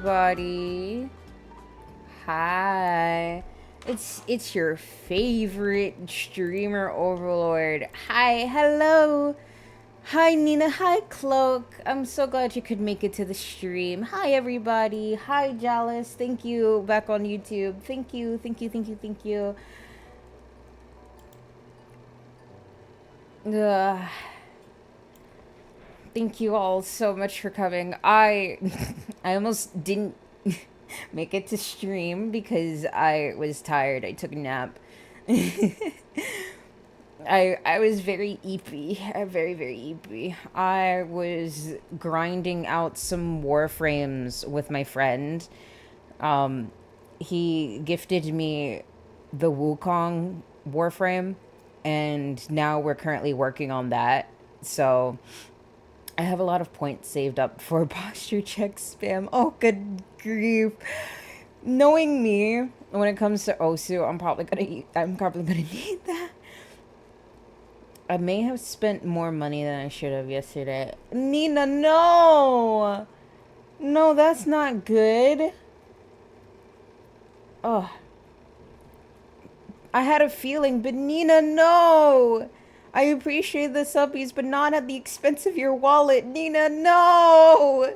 everybody. Hi. It's your favorite streamer overlord. Hi, hello. Hi Nina, hi Cloak. I'm so glad you could make it to the stream. Hi everybody. Hi Jalis. Thank you back on YouTube. Thank you, thank you, thank you, thank you. Ugh. Thank you all so much for coming. I I almost didn't make it to stream because I was tired. I took a nap. I was very eepy. Very, very eepy. I was grinding out some warframes with my friend. Um, he gifted me the Wukong warframe, and now we're currently working on that. So I have a lot of points saved up for posture check spam. Oh, good grief. Knowing me, when it comes to OSU, I'm probably gonna need that. I may have spent more money than I should have yesterday. Nina, no! No, that's not good. Oh. I had a feeling, but Nina, no! I appreciate the subbies, but not at the expense of your wallet. Nina, no!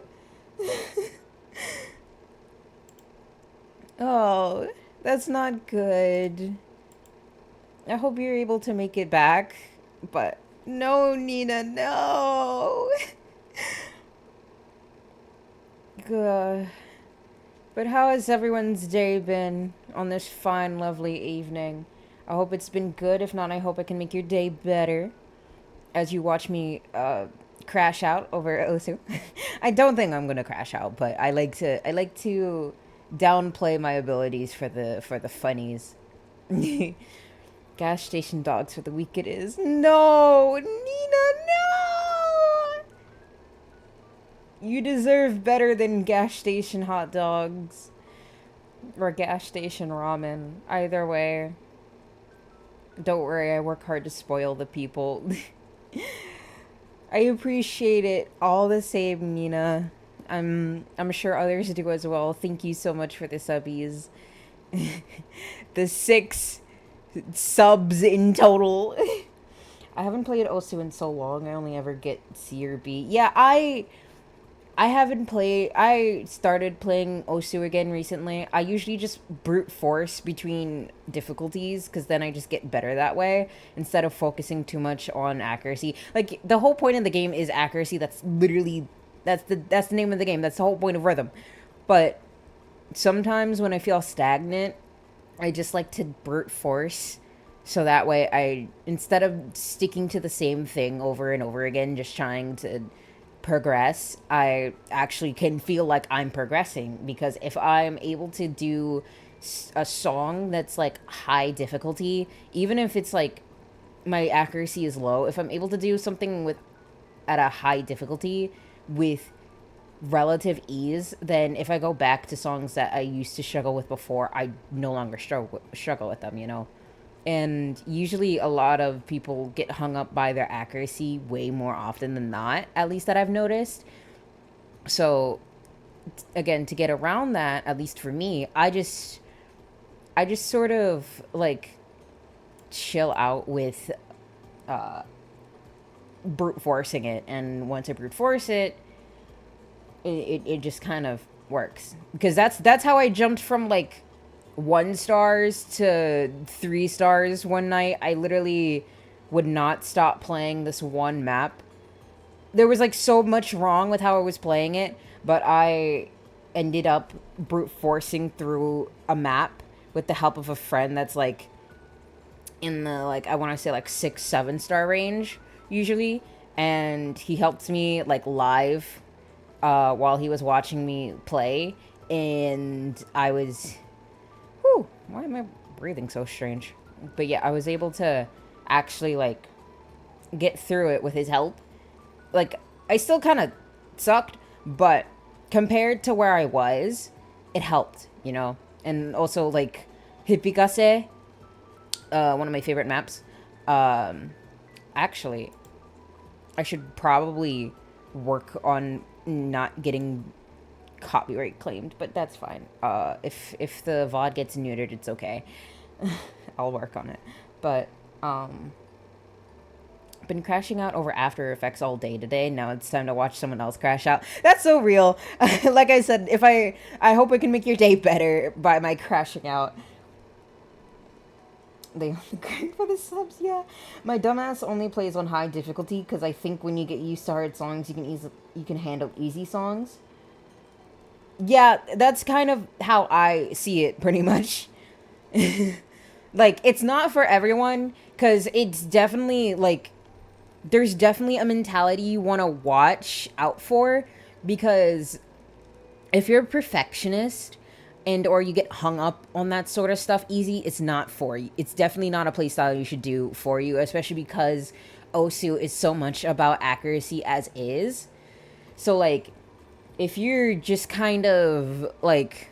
Oh, that's not good. I hope you're able to make it back, but no, Nina, no! Good. But how has everyone's day been on this fine, lovely evening? I hope it's been good. If not, I hope I can make your day better as you watch me crash out over OSU. I don't think I'm gonna crash out, but I like to downplay my abilities for the funnies. Gas station dogs for the week it is. No, Nina, no! You deserve better than gas station hot dogs. Or gas station ramen. Either way. Don't worry, I work hard to spoil the people. I appreciate it all the same, Nina. I'm sure others do as well. Thank you so much for the subbies. The 6 subs in total. I haven't played OSU in so long. I only ever get C or B. Yeah, I haven't played. I started playing OSU again recently. I usually just brute force between difficulties because then I just get better that way instead of focusing too much on accuracy. Like the whole point of the game is accuracy. That's literally that's the name of the game. That's the whole point of rhythm. But sometimes when I feel stagnant, I just like to brute force. So that way I instead of sticking to the same thing over and over again, just trying to progress, I actually can feel like I'm progressing because if I'm able to do a song that's like high difficulty, even if it's like my accuracy is low, if I'm able to do something with at a high difficulty with relative ease, then if I go back to songs that I used to struggle with before, I no longer struggle with them, you know? And usually a lot of people get hung up by their accuracy way more often than not, at least that I've noticed. So again, to get around that, at least for me, I just sort of like chill out with brute forcing it, and once I brute force it, it just kind of works. Because that's how I jumped from like 1 stars to 3 stars one night. I literally would not stop playing this one map. There was like so much wrong with how I was playing it, but I ended up brute forcing through a map with the help of a friend that's like in the like I want to say like 6-7 star range usually, and he helped me like live while he was watching me play, and I was whew, why am I breathing so strange? But yeah, I was able to actually like get through it with his help. Like I still kind of sucked, but compared to where I was, it helped, you know. And also like Hipikase, one of my favorite maps. Actually, I should probably work on not getting copyright claimed, but that's fine. If the VOD gets neutered, it's okay. I'll work on it. But been crashing out over After Effects all day today. Now it's time to watch someone else crash out. That's so real. Like I said, if I hope I can make your day better by my crashing out. They only grind for the subs, yeah. My dumbass only plays on high difficulty because I think when you get used to hard songs, you can handle easy songs. Yeah, that's kind of how I see it, pretty much. Like, it's not for everyone, because it's definitely, like, there's definitely a mentality you want to watch out for, because if you're a perfectionist and or you get hung up on that sort of stuff easy, it's not for you. It's definitely not a playstyle you should do for you, especially because OSU is so much about accuracy as is. So, like, if you're just kind of, like,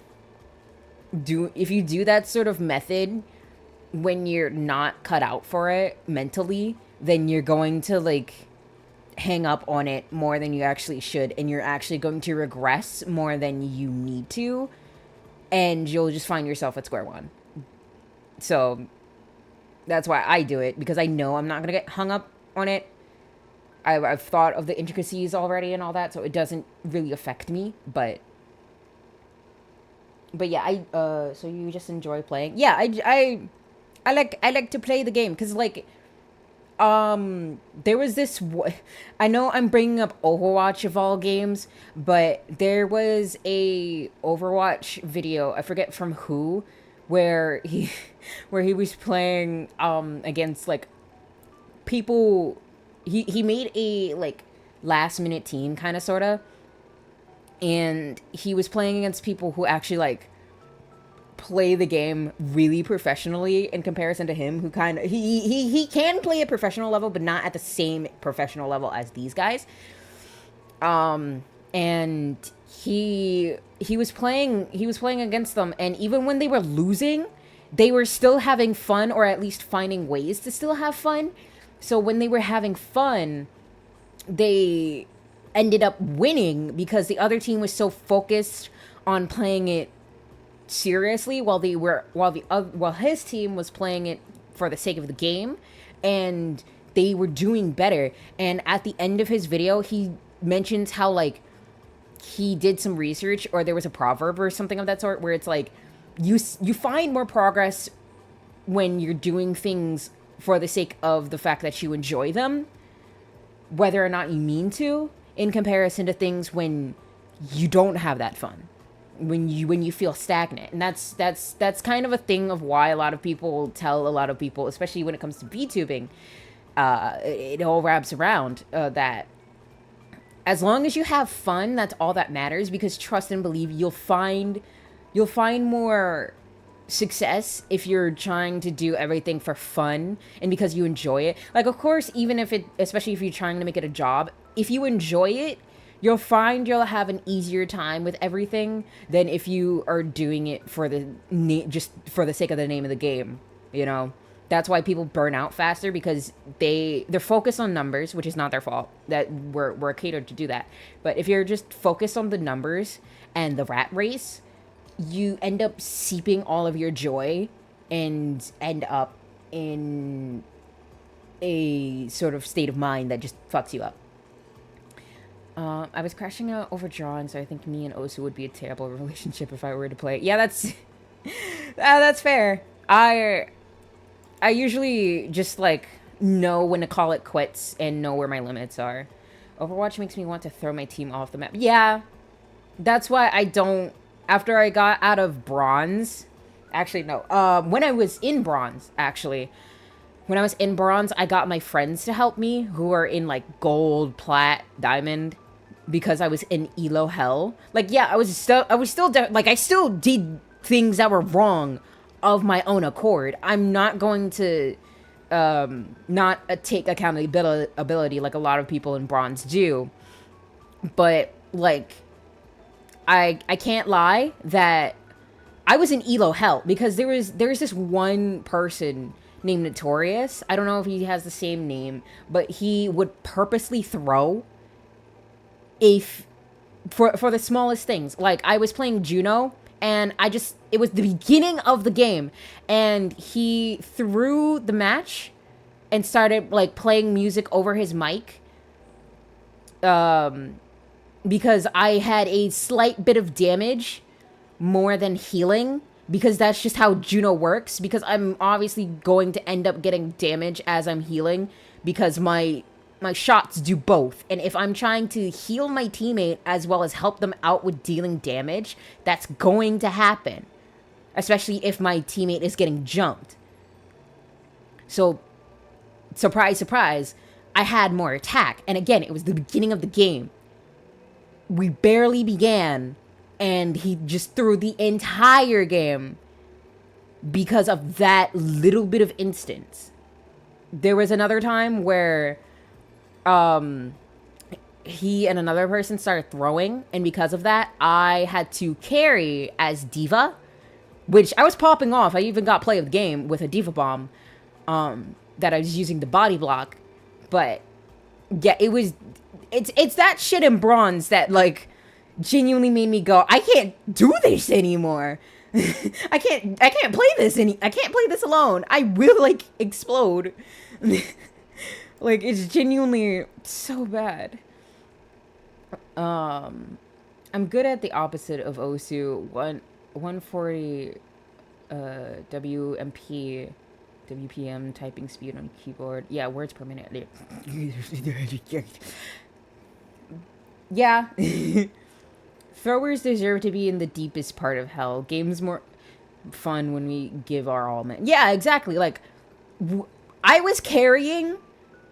if you do that sort of method when you're not cut out for it mentally, then you're going to, like, hang up on it more than you actually should, and you're actually going to regress more than you need to, and you'll just find yourself at square one. So that's why I do it, because I know I'm not going to get hung up on it. I've thought of the intricacies already and all that, so it doesn't really affect me, but yeah, so you just enjoy playing? Yeah, I like to play the game, because, like, there was this, I know I'm bringing up Overwatch of all games, but there was a Overwatch video, I forget from who, where he was playing, against, like, people, he made a, like, last minute team, kind of, sort of, and he was playing against people who actually, like, play the game really professionally in comparison to him, who kind of he can play at professional level, but not at the same professional level as these guys. And he was playing against them, and even when they were losing, they were still having fun, or at least finding ways to still have fun. So when they were having fun, they ended up winning because the other team was so focused on playing it seriously, while his team was playing it for the sake of the game, and they were doing better. And at the end of his video, he mentions how, like, he did some research, or there was a proverb or something of that sort, where it's like, you find more progress when you're doing things for the sake of the fact that you enjoy them, whether or not you mean to, in comparison to things when you don't have that fun, when you feel stagnant. And that's kind of a thing of why a lot of people tell a lot of people, especially when it comes to VTubing, it all wraps around that as long as you have fun, that's all that matters, because trust and believe, you'll find more success if you're trying to do everything for fun and because you enjoy it. Like, of course, even if especially if you're trying to make it a job, if you enjoy it, you'll find you'll have an easier time with everything than if you are doing it for just for the sake of the name of the game, you know? That's why people burn out faster, because they're focused on numbers, which is not their fault. That we're catered to do that. But if you're just focused on the numbers and the rat race, you end up seeping all of your joy and end up in a sort of state of mind that just fucks you up. I was crashing out over drawing, so I think me and Osu would be a terrible relationship if I were to play. Yeah, that's fair. I usually just, like, know when to call it quits and know where my limits are. Overwatch makes me want to throw my team off the map. Yeah, that's why I don't. After I got out of bronze, actually, no, when I was in bronze, I got my friends to help me who are in, like, gold, plat, diamond, because I was in elo hell. Like, yeah, I still did things that were wrong of my own accord. I'm not going to, not take accountability like a lot of people in bronze do, but, like, I can't lie that I was in elo hell, because there's this one person named Notorious. I don't know if he has the same name, but he would purposely throw for the smallest things. Like, I was playing Juno, and it was the beginning of the game, and he threw the match and started, like, playing music over his mic, because I had a slight bit of damage more than healing, because that's just how Juno works, because I'm obviously going to end up getting damage as I'm healing, because my shots do both. And if I'm trying to heal my teammate as well as help them out with dealing damage, that's going to happen. Especially if my teammate is getting jumped. So, surprise, surprise, I had more attack. And again, it was the beginning of the game. We barely began, and he just threw the entire game because of that little bit of instance. There was another time where he and another person started throwing, and because of that, I had to carry as D.Va, which I was popping off. I even got play of the game with a D.Va bomb that I was using the body block. But yeah, it's that shit in bronze that, like, genuinely made me go, I can't do this anymore. I can't play this I can't play this alone. I will, like, explode. Like, it's genuinely so bad. I'm good at the opposite of OSU. 140 WMP WPM typing speed on keyboard. Yeah, words per minute. Yeah. Throwers deserve to be in the deepest part of hell. Game's more fun when we give our all. Yeah, exactly. Like, I was carrying.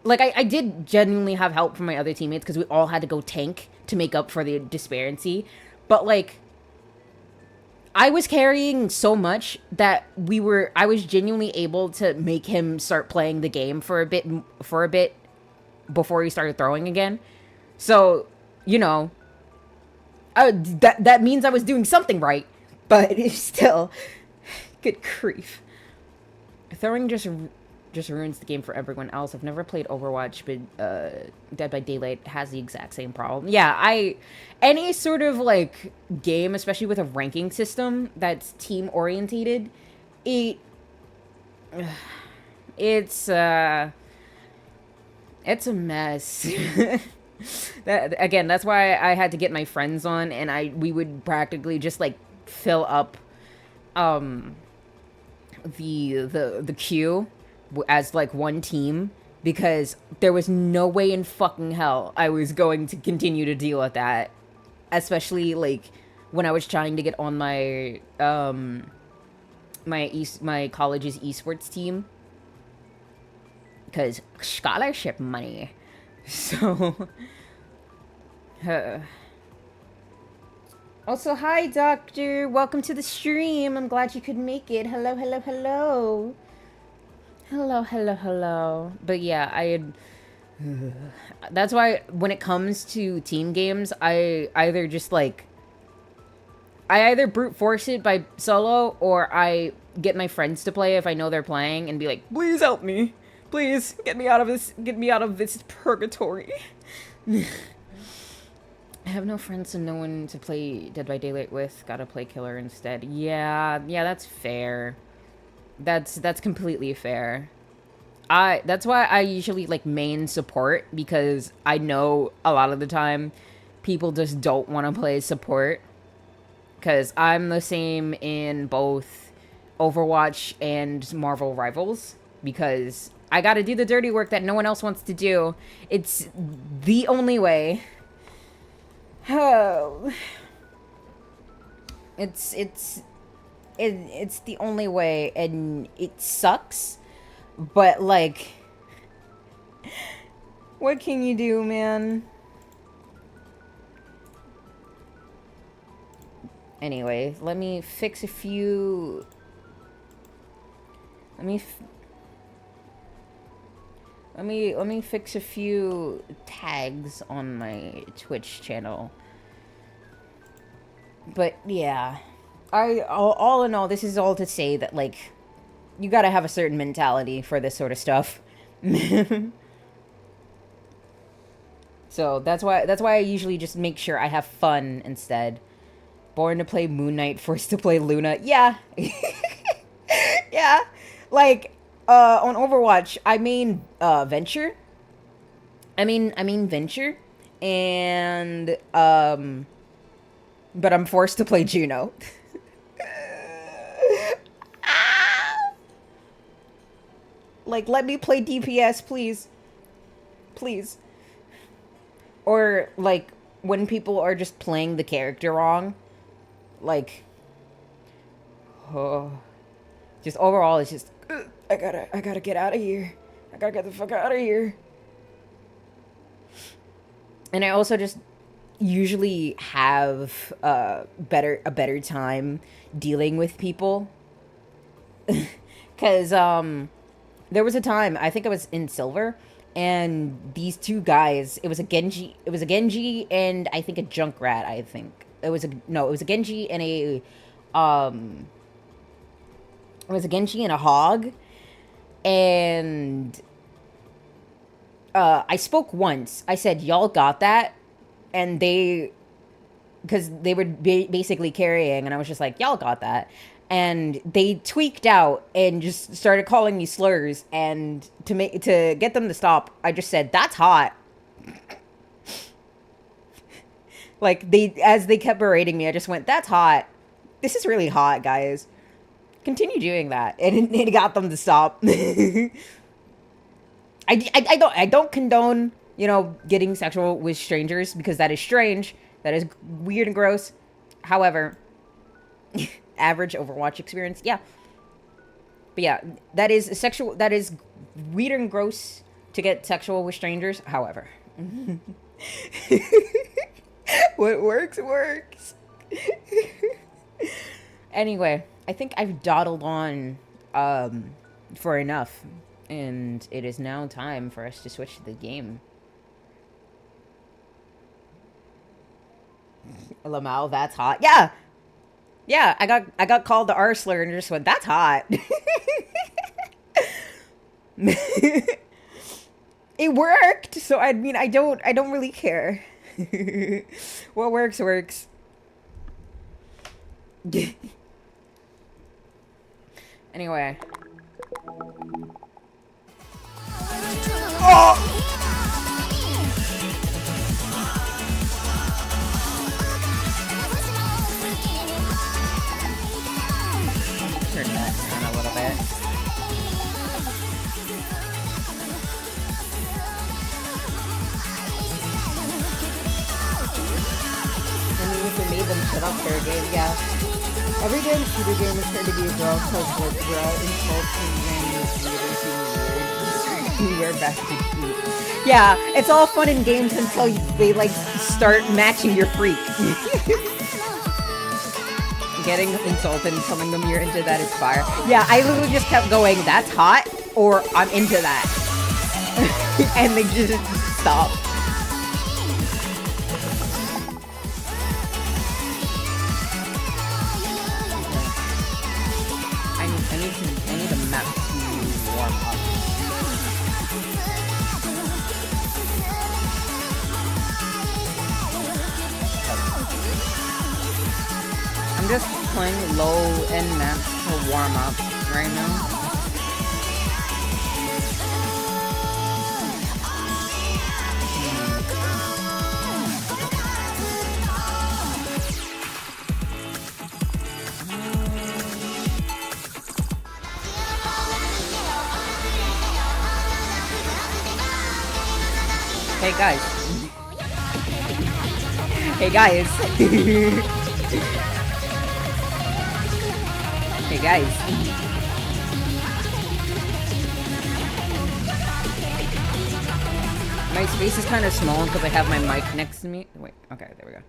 Like, I did genuinely have help from my other teammates because we all had to go tank to make up for the disparity. But, like, I was carrying so much that I was genuinely able to make him start playing the game for a bit before he started throwing again. So, you know, that means I was doing something right, but it's still, good grief. Throwing just ruins the game for everyone else. I've never played Overwatch, but Dead by Daylight has the exact same problem. Yeah, any sort of, like, game, especially with a ranking system that's team orientated, it's a mess. That's why I had to get my friends on, and we would practically just, like, fill up the queue as, like, one team, because there was no way in fucking hell I was going to continue to deal with that, especially, like, when I was trying to get on my my college's esports team, because scholarship money. So also, hi doctor, welcome to the stream. I'm glad you could make it. Hello. But yeah, that's why when it comes to team games, I either brute force it by solo, or I get my friends to play if I know they're playing and be like, please help me. Please, get me out of this purgatory. I have no friends and no one to play Dead by Daylight with. Gotta play Killer instead. Yeah, that's fair. That's completely fair. That's why I usually, like, main support, because I know a lot of the time people just don't want to play support. Because I'm the same in both Overwatch and Marvel Rivals, because I gotta do the dirty work that no one else wants to do. It's the only way. Oh. It's the only way, and it sucks, but, like, what can you do, man? Anyway, let me fix a few... Let me fix a few tags on my Twitch channel. But yeah, all in all, this is all to say that, like, you gotta have a certain mentality for this sort of stuff. So that's why I usually just make sure I have fun instead. Born to play Moon Knight, forced to play Luna. Yeah. Yeah. Like on Overwatch, I main Venture. I mean Venture, and but I'm forced to play Juno. Like, let me play DPS, please. Please. Or, like, when people are just playing the character wrong. Like, oh. Just overall, it's just, I gotta get out of here. I gotta get the fuck out of here. And I also just usually have a better time dealing with people. Because, there was a time, I think I was in Silver, and these two guys, it was a Genji and I think a Junkrat, I think. It was a Genji and a Hog, and I spoke once. I said, y'all got that? And because they were basically carrying, and I was just like, y'all got that. And they tweaked out and just started calling me slurs. And to get them to stop, I just said, "That's hot." Like, as they kept berating me, I just went, "That's hot. This is really hot, guys. Continue doing that," and it got them to stop. I don't condone, getting sexual with strangers, because that is strange. That is weird and gross. However, average Overwatch experience, yeah. But yeah, that is weird and gross to get sexual with strangers. However, what works works. Anyway, I think I've dawdled on for enough, and it is now time for us to switch to the game. Lamau, that's hot. Yeah. Yeah, I got called the R slur and just went, "That's hot." It worked, so I mean, I don't really care. What works works. Anyway. Oh! Turn that down a little bit. I mean, if we made them shut up their game, yeah. Every damn shooter game is trying to be a girl called like bro insults and weird. We're best to shoot. Yeah, it's all fun in games until they like start matching your freak. Getting insulted and telling them you're into that is fire. Yeah, I literally just kept going, "That's hot," or "I'm into that." And they just stop. I need a map to warm up. I'm just playing low-end maps to warm up right now. Hey guys. Hey guys. Hey guys. My space is kind of small because I have my mic next to me. Wait, okay, there we go.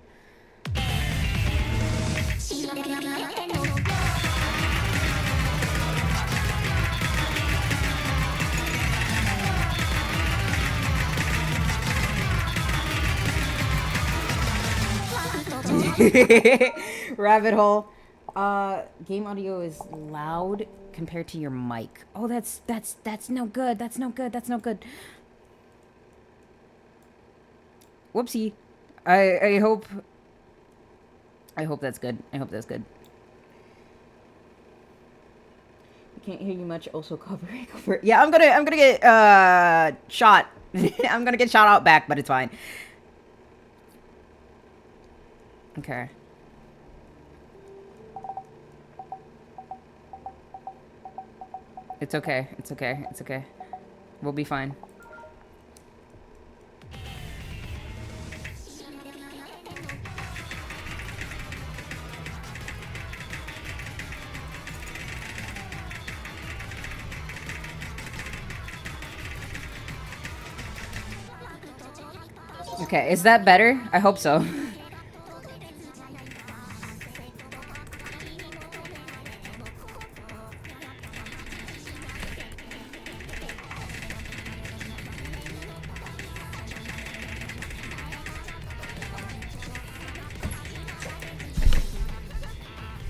Rabbit hole. Game audio is loud compared to your mic. Oh, that's no good. That's no good. That's no good. Whoopsie. I hope... I hope that's good. I hope that's good. I can't hear you much. Also, cover. Yeah, I'm gonna get shot. I'm gonna get shot out back, but it's fine. Okay. It's okay. It's okay. It's okay. We'll be fine. Okay, is that better? I hope so.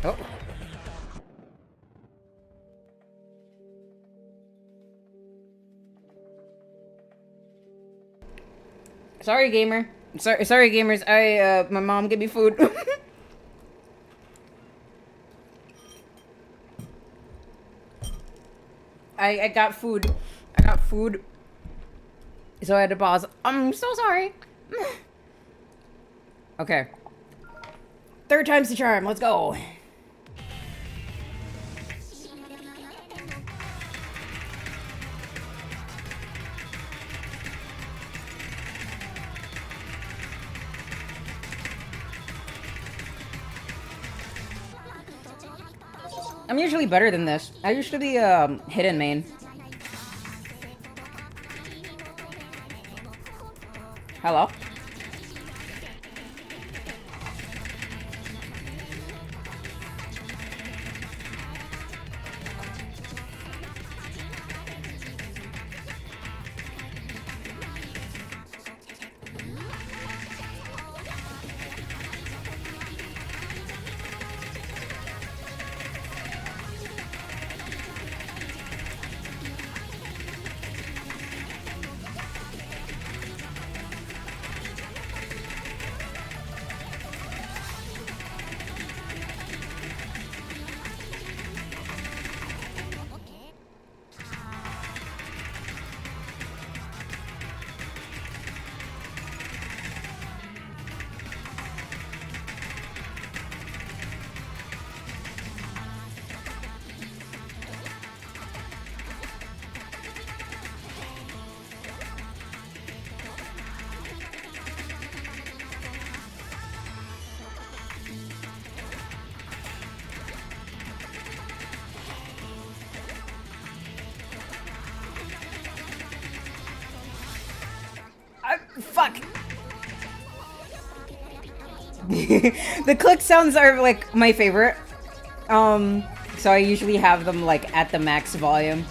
Oh. Sorry, gamer. Sorry, gamers. My mom gave me food. I got food. I got food. So I had to pause. I'm so sorry. Okay. Third time's the charm. Let's go. I'm usually better than this. I used to be hidden main. Hello? Fuck. The click sounds are like my favorite. So I usually have them like at the max volume.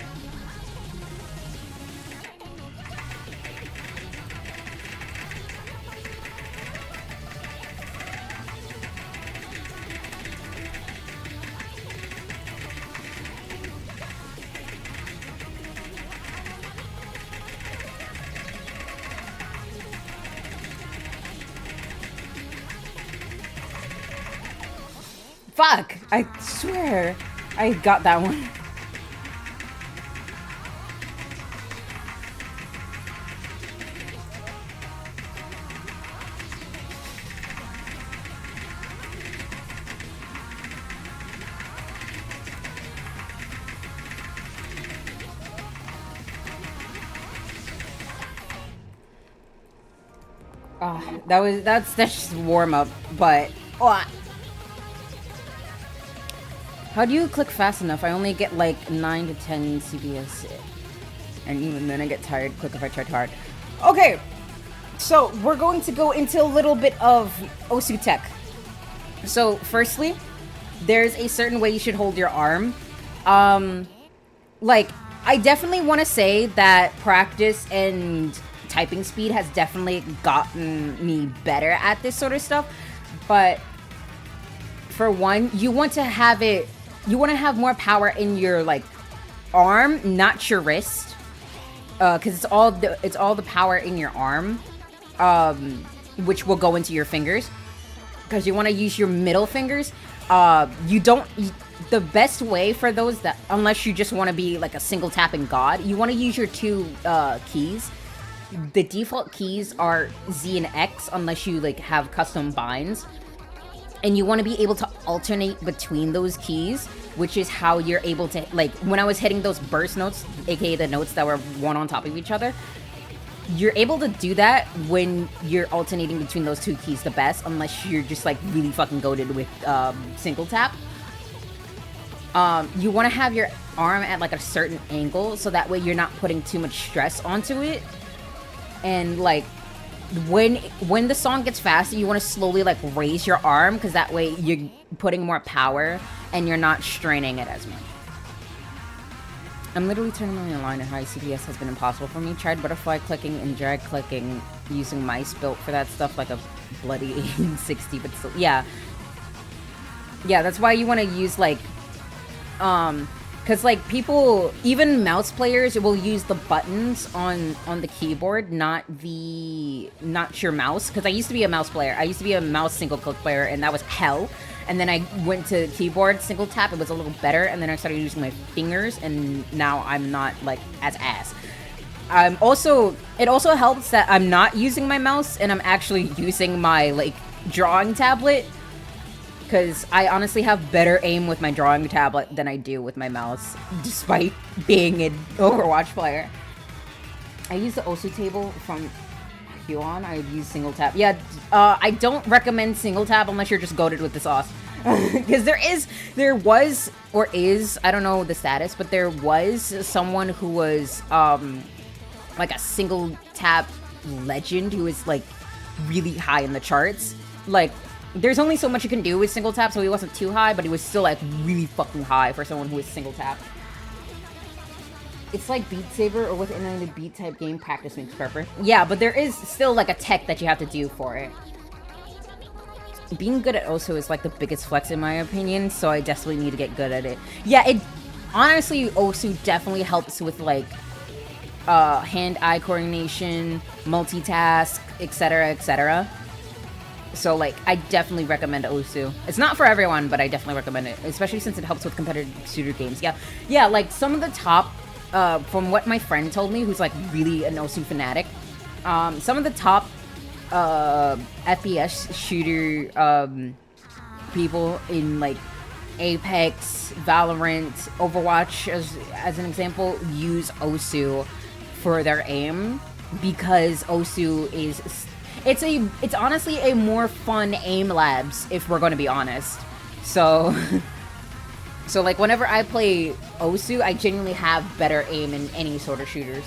Fuck! I swear I got that one. That's just warm up, but how do you click fast enough? I only get like 9 to 10 CPS, and even then I get tired quick if I try too hard. Okay, so we're going to go into a little bit of OSU tech. So firstly, there's a certain way you should hold your arm. Like, I definitely want to say that practice and typing speed has definitely gotten me better at this sort of stuff, but for one, you want to have more power in your like arm, not your wrist, because it's all the power in your arm. which will go into your fingers. Because you want to use your middle fingers. You don't... The best way for those that... Unless you just want to be like a single tapping god, you want to use your two keys. The default keys are Z and X unless you like have custom binds. And you want to be able to alternate between those keys, which is how you're able to, like, when I was hitting those burst notes, aka the notes that were one on top of each other, you're able to do that when you're alternating between those two keys the best, unless you're just, like, really fucking goated with single tap. You want to have your arm at, like, a certain angle, so that way you're not putting too much stress onto it. And, like, when the song gets faster, you want to slowly like raise your arm, because that way you're putting more power and you're not straining it as much. I'm literally turning my line at high CPS has been impossible for me. Tried butterfly clicking and drag clicking using mice built for that stuff like a bloody 60, but still, yeah, that's why you want to use like because, like, people, even mouse players, will use the buttons on the keyboard, not your mouse. Because I used to be a mouse player. I used to be a mouse single-click player, and that was hell. And then I went to keyboard single tap. It was a little better. And then I started using my fingers, and now I'm not, like, as ass. It also helps that I'm not using my mouse, and I'm actually using my, like, drawing tablet. Because I honestly have better aim with my drawing tablet than I do with my mouse, despite being an Overwatch player. I use the OSU table from Huon. I use single tap. Yeah, I don't recommend single tap unless you're just goated with the sauce. Because there was, I don't know the status, but there was someone who was, like a single tap legend who was, like, really high in the charts. Like, there's only so much you can do with single tap, so he wasn't too high, but he was still, like, really fucking high for someone who was single tap. It's like Beat Saber, or within a beat type game, practice makes perfect. Yeah, but there is still, like, a tech that you have to do for it. Being good at OSU is, like, the biggest flex in my opinion, so I desperately need to get good at it. Yeah, honestly, OSU definitely helps with, like, hand-eye coordination, multitask, etc., etc. So, like, I definitely recommend OSU. It's not for everyone, but I definitely recommend it, especially since it helps with competitive shooter games. Yeah, like, some of the top, from what my friend told me, who's, like, really an OSU fanatic, some of the top, FPS shooter, people in, like, Apex, Valorant, Overwatch, as an example, use OSU for their aim, because OSU is... It's honestly a more fun aim labs, if we're going to be honest. So, like, whenever I play OSU, I genuinely have better aim in any sort of shooters.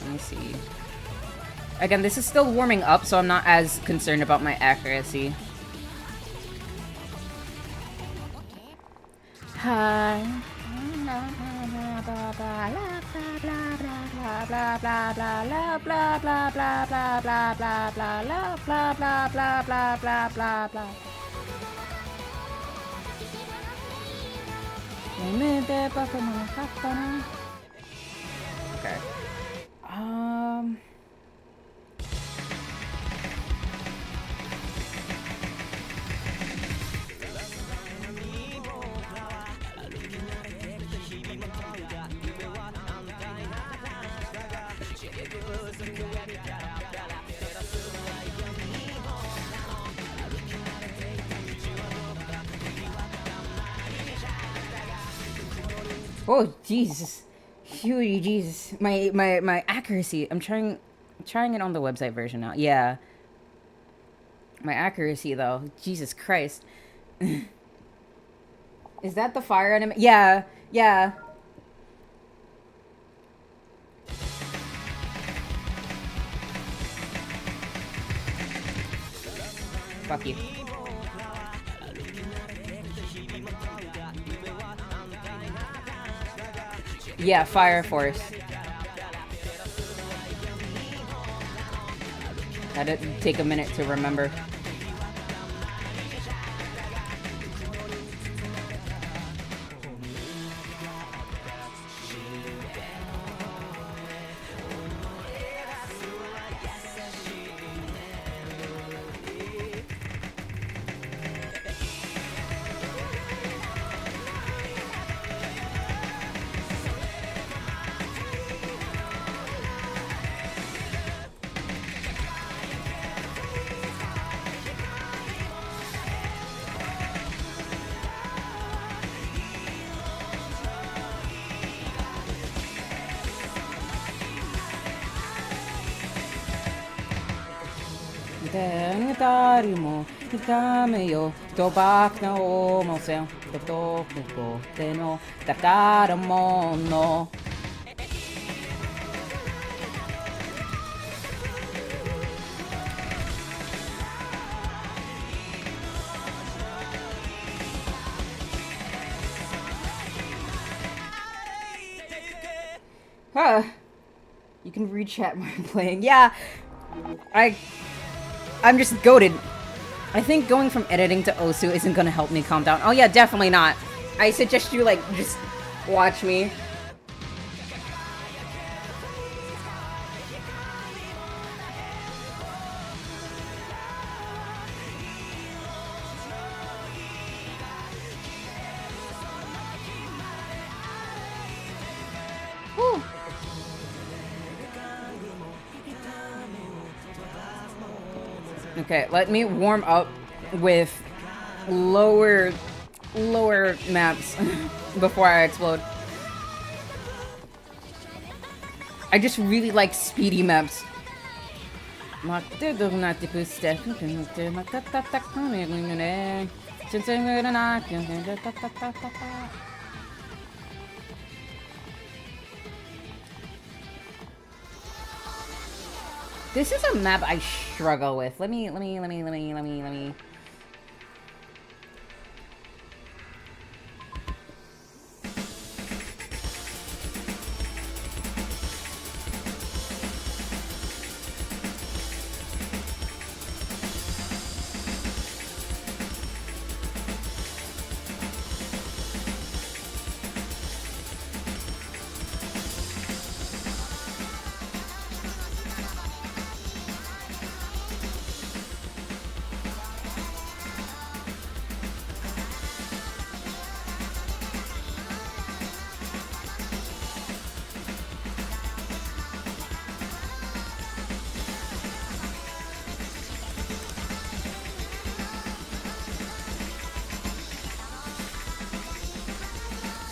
Let me see. Again, this is still warming up, so I'm not as concerned about my accuracy. Hi. Okay. Oh Jesus, huge Jesus! My accuracy. I'm trying it on the website version now. Yeah. My accuracy though, Jesus Christ. Is that the fire enemy? Yeah. Fuck you. Yeah, Fire Force. Had to take a minute to remember. Mo, yo, tobak na mo se, to ko, teno, takara mo no. Huh. You can read chat while I'm playing. Yeah. I'm just goated. I think going from editing to OSU isn't gonna help me calm down. Oh yeah, definitely not. I suggest you, like, just watch me. Whew. Okay, let me warm up with lower maps before I explode. I just really like speedy maps. This is a map I struggle with. Let me.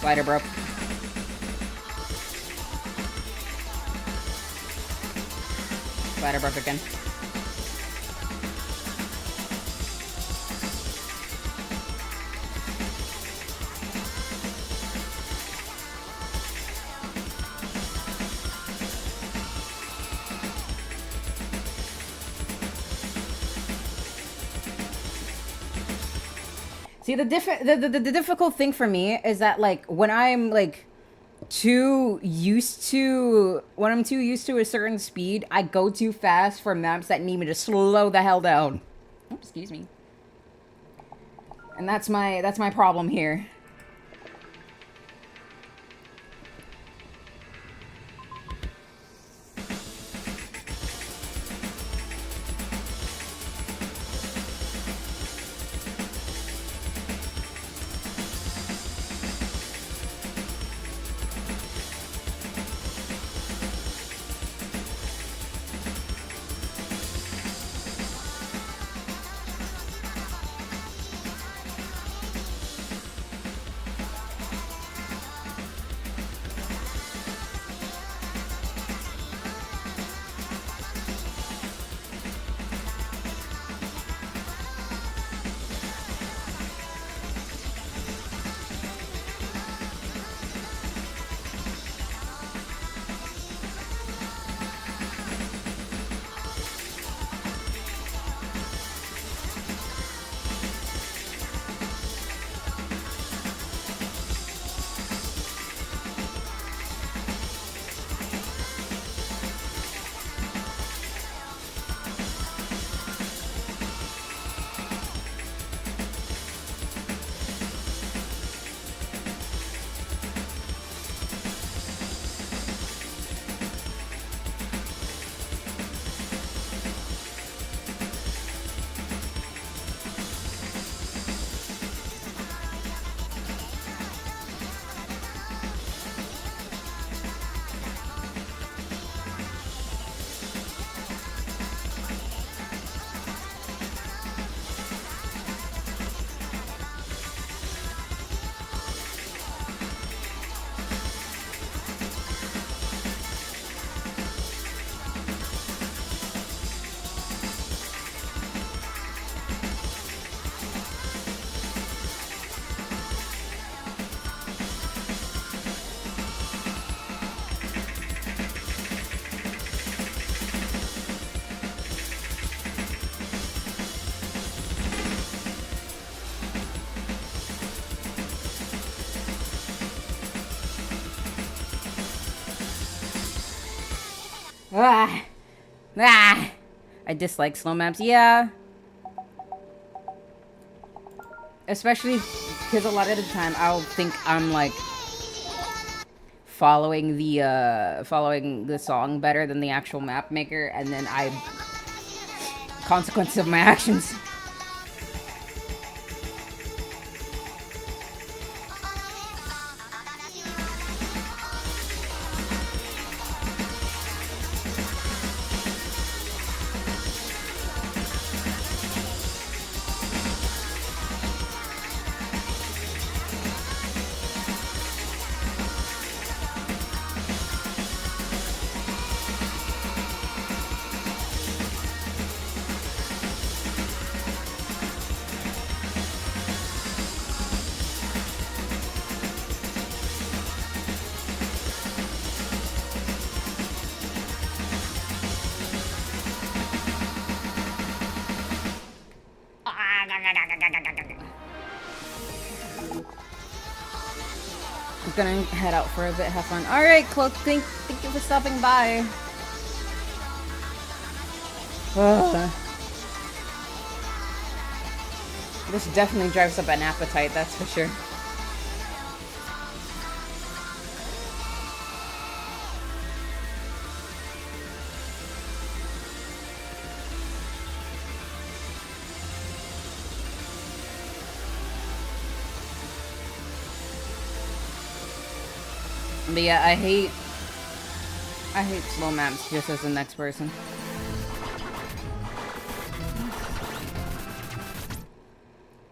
Slider broke. Slider broke again. See, the difficult thing for me is that, like, when I'm too used to a certain speed, I go too fast for maps that need me to slow the hell down. Oh, excuse me. And that's my problem here. Ah! Ah! I dislike slow maps. Yeah. Especially because a lot of the time I'll think I'm like following the song better than the actual map maker, and then I consequences of my actions. I'm gonna head out for a bit, have fun. Alright, Cloak, thank you for stopping by. This definitely drives up an appetite, that's for sure. But yeah, I hate slow maps just as the next person.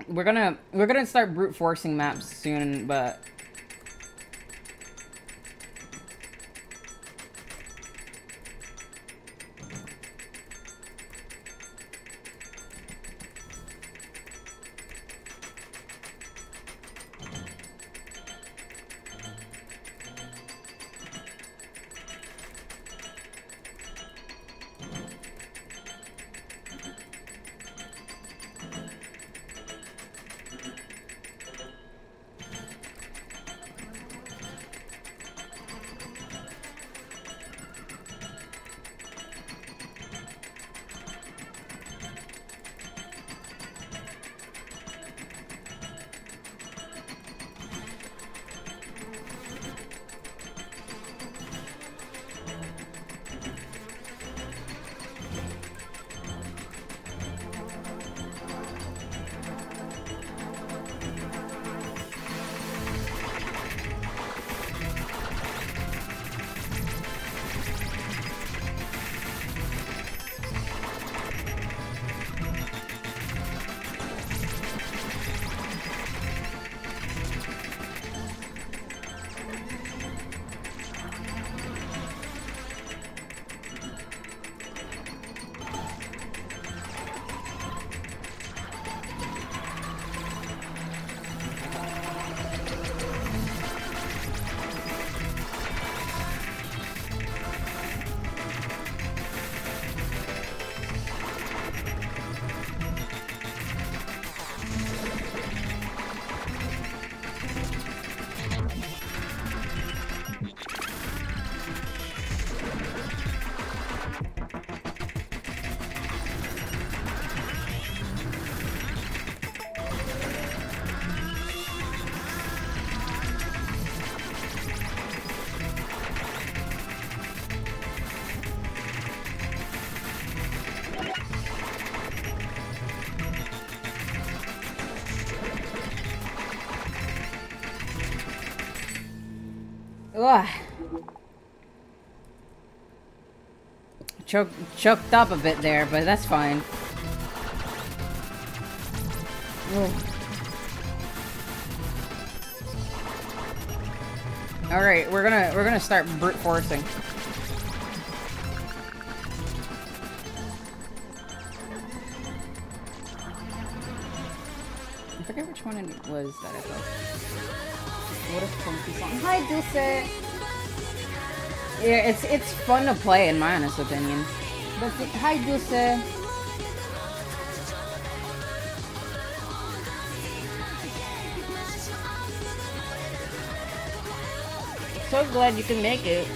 We're gonna start brute forcing maps soon, but ugh. Choked up a bit there, but that's fine. Ugh. All right, we're gonna start brute forcing. I forget which one it was that I felt. What a funky song! Hi, Dulce. Yeah, it's fun to play in my honest opinion. But hi, Dulce. So glad you can make it.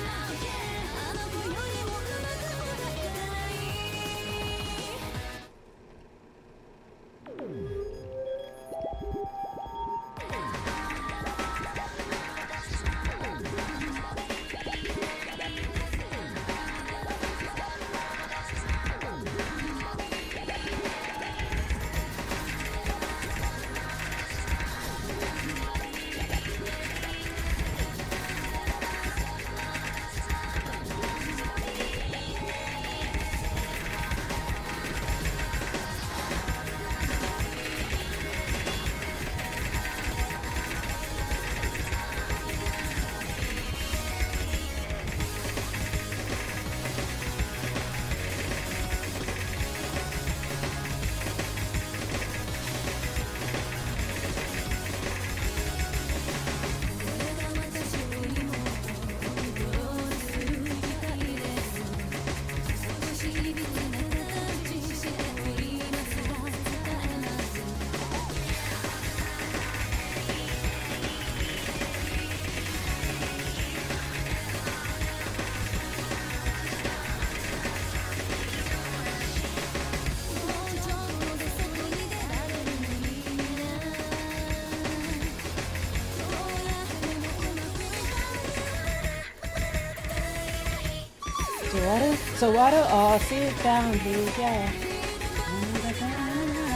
So what'll all sit down here, yeah.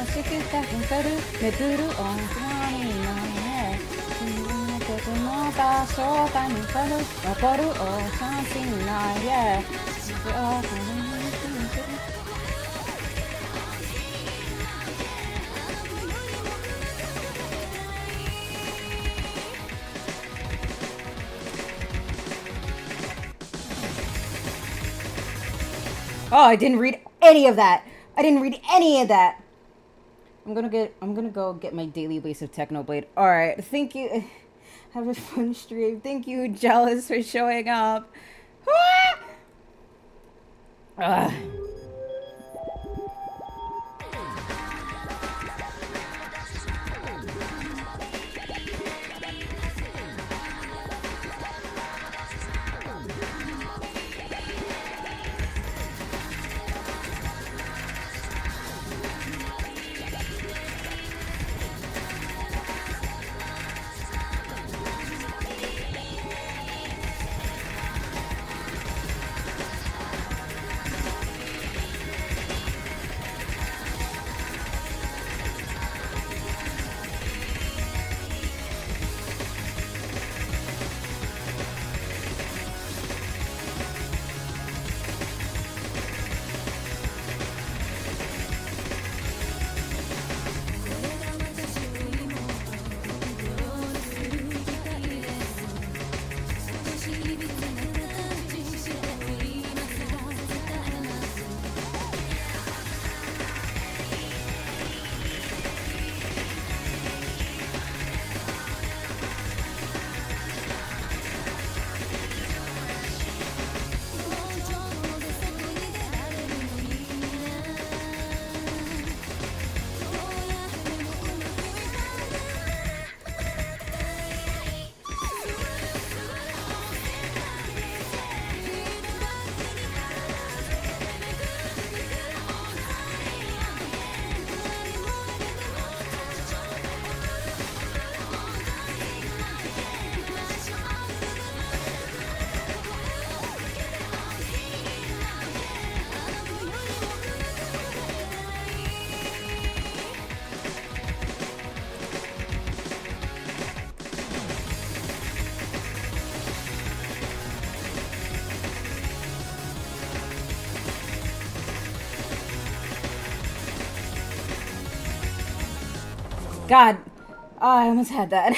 しくたくかるめくるおつまみのねとても場所がにかる残るお写真ない yeah Oh, I didn't read any of that. I didn't read any of that. I'm gonna go get my daily base of Technoblade. Alright, thank you. Have a fun stream. Thank you, Jealous, for showing up. Ah! God, oh, I almost had that.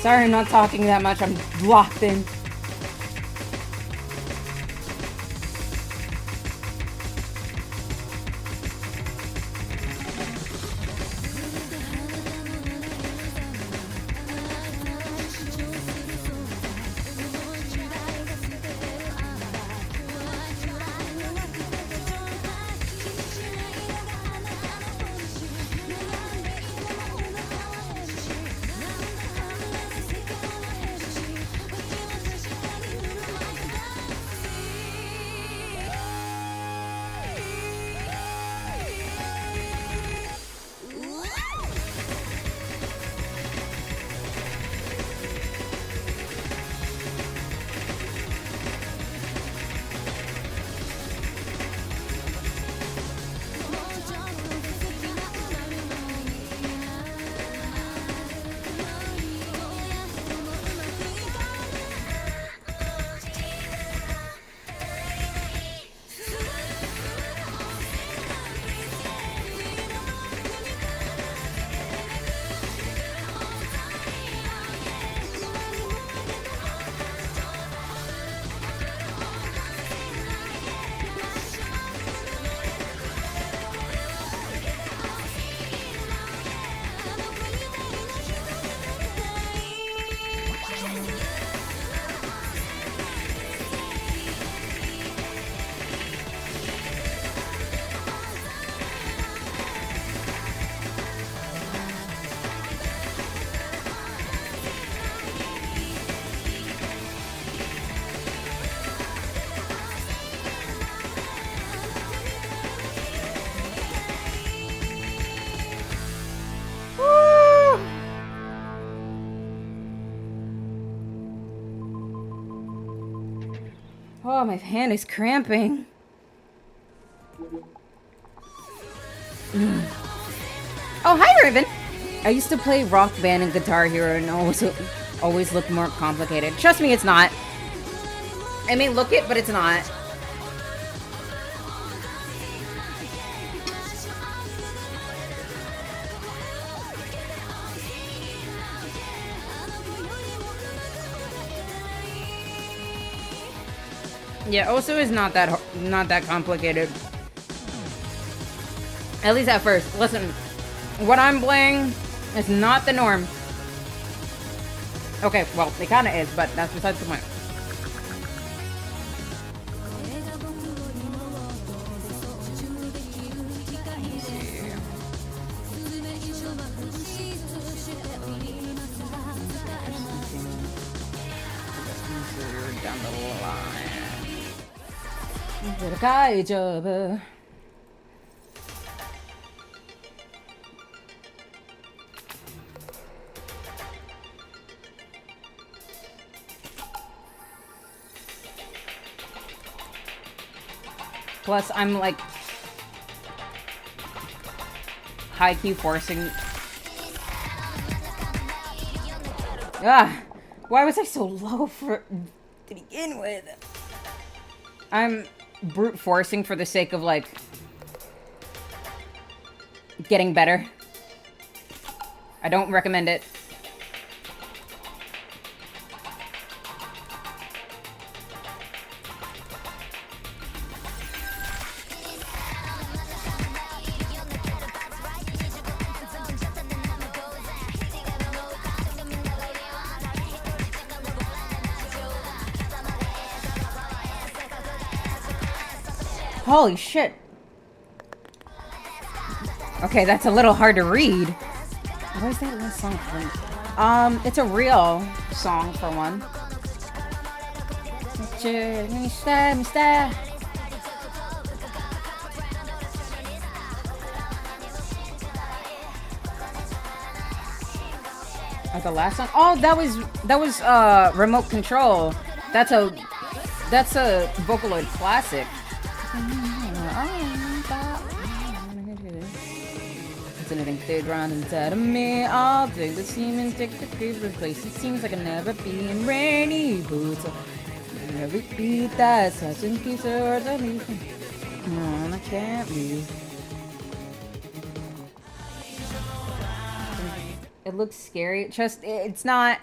Sorry I'm not talking that much. I'm locked in. Oh, my hand is cramping. Oh, hi, Raven. I used to play Rock Band and Guitar Hero and always looked more complicated. Trust me, it's not. I may look it, but it's not. Yeah, OSU is not that complicated. At least at first. Listen, what I'm playing is not the norm. Okay, well, it kind of is, but that's besides the point. Down the line. Plus, I'm like high-key forcing. Why was I so low to begin with? I'm brute forcing for the sake of like getting better. I don't recommend it. Holy shit. Okay, that's a little hard to read. Where's that last song from? It's a real song for one. Oh, the last song? Oh, that was Remote Control. That's a Vocaloid classic. It's anything third round inside of me. I'll take the semen, take the creep, replace it. Seems like I never be in rainy boots. Every beat that's such a piece of earth I leave. No, I can't leave. It looks scary. It's not.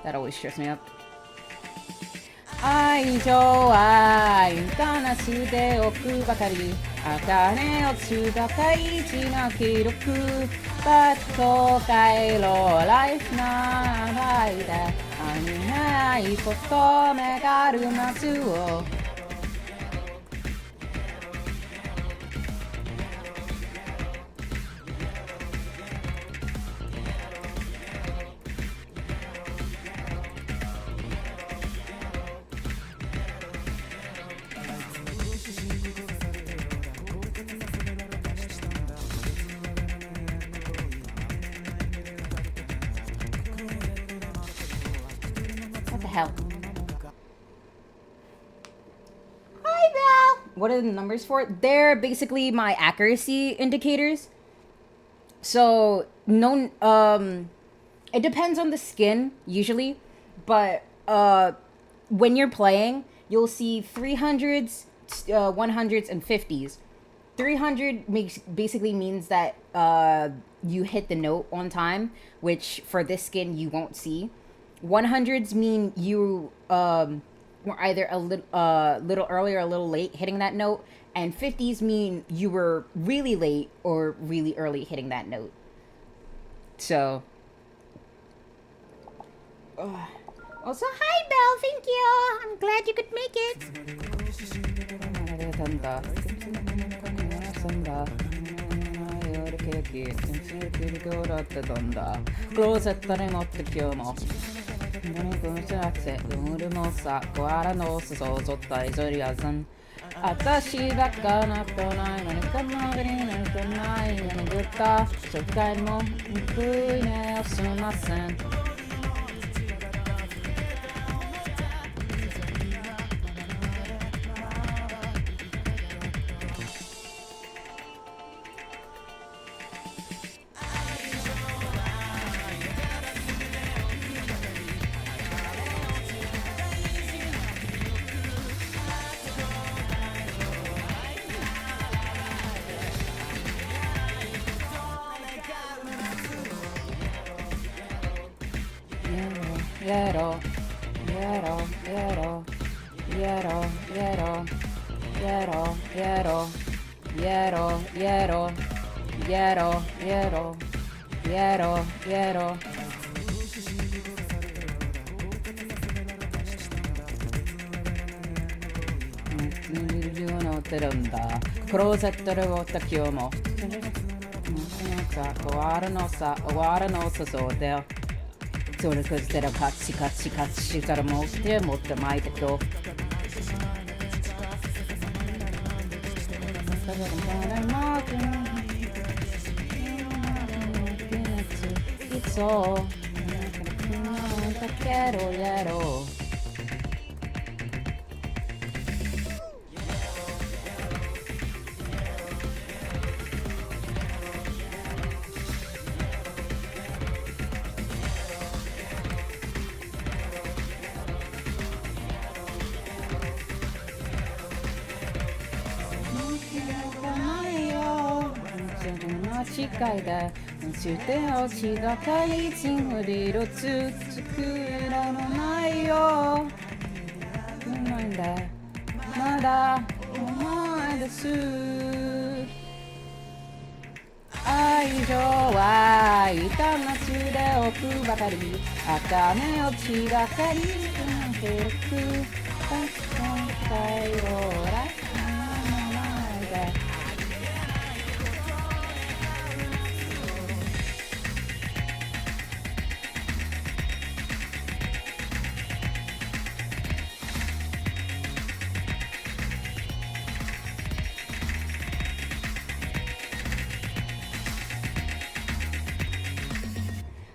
That always trips me up. 愛情は歌なしでおくばかり茜落ちた大事な記録バッと帰ろうライフな愛でありないこと願る夏をWhat the hell? Hi, Val! What are the numbers for? They're basically my accuracy indicators. So, no, it depends on the skin, usually. But, when you're playing, you'll see 300s, 100s, and 50s. 300 basically means that, you hit the note on time, which for this skin you won't see. 100s mean you were either a little early or a little late hitting that note, and 50s mean you were really late or really early hitting that note. So, also, hi Belle, thank you. I'm glad you could make it.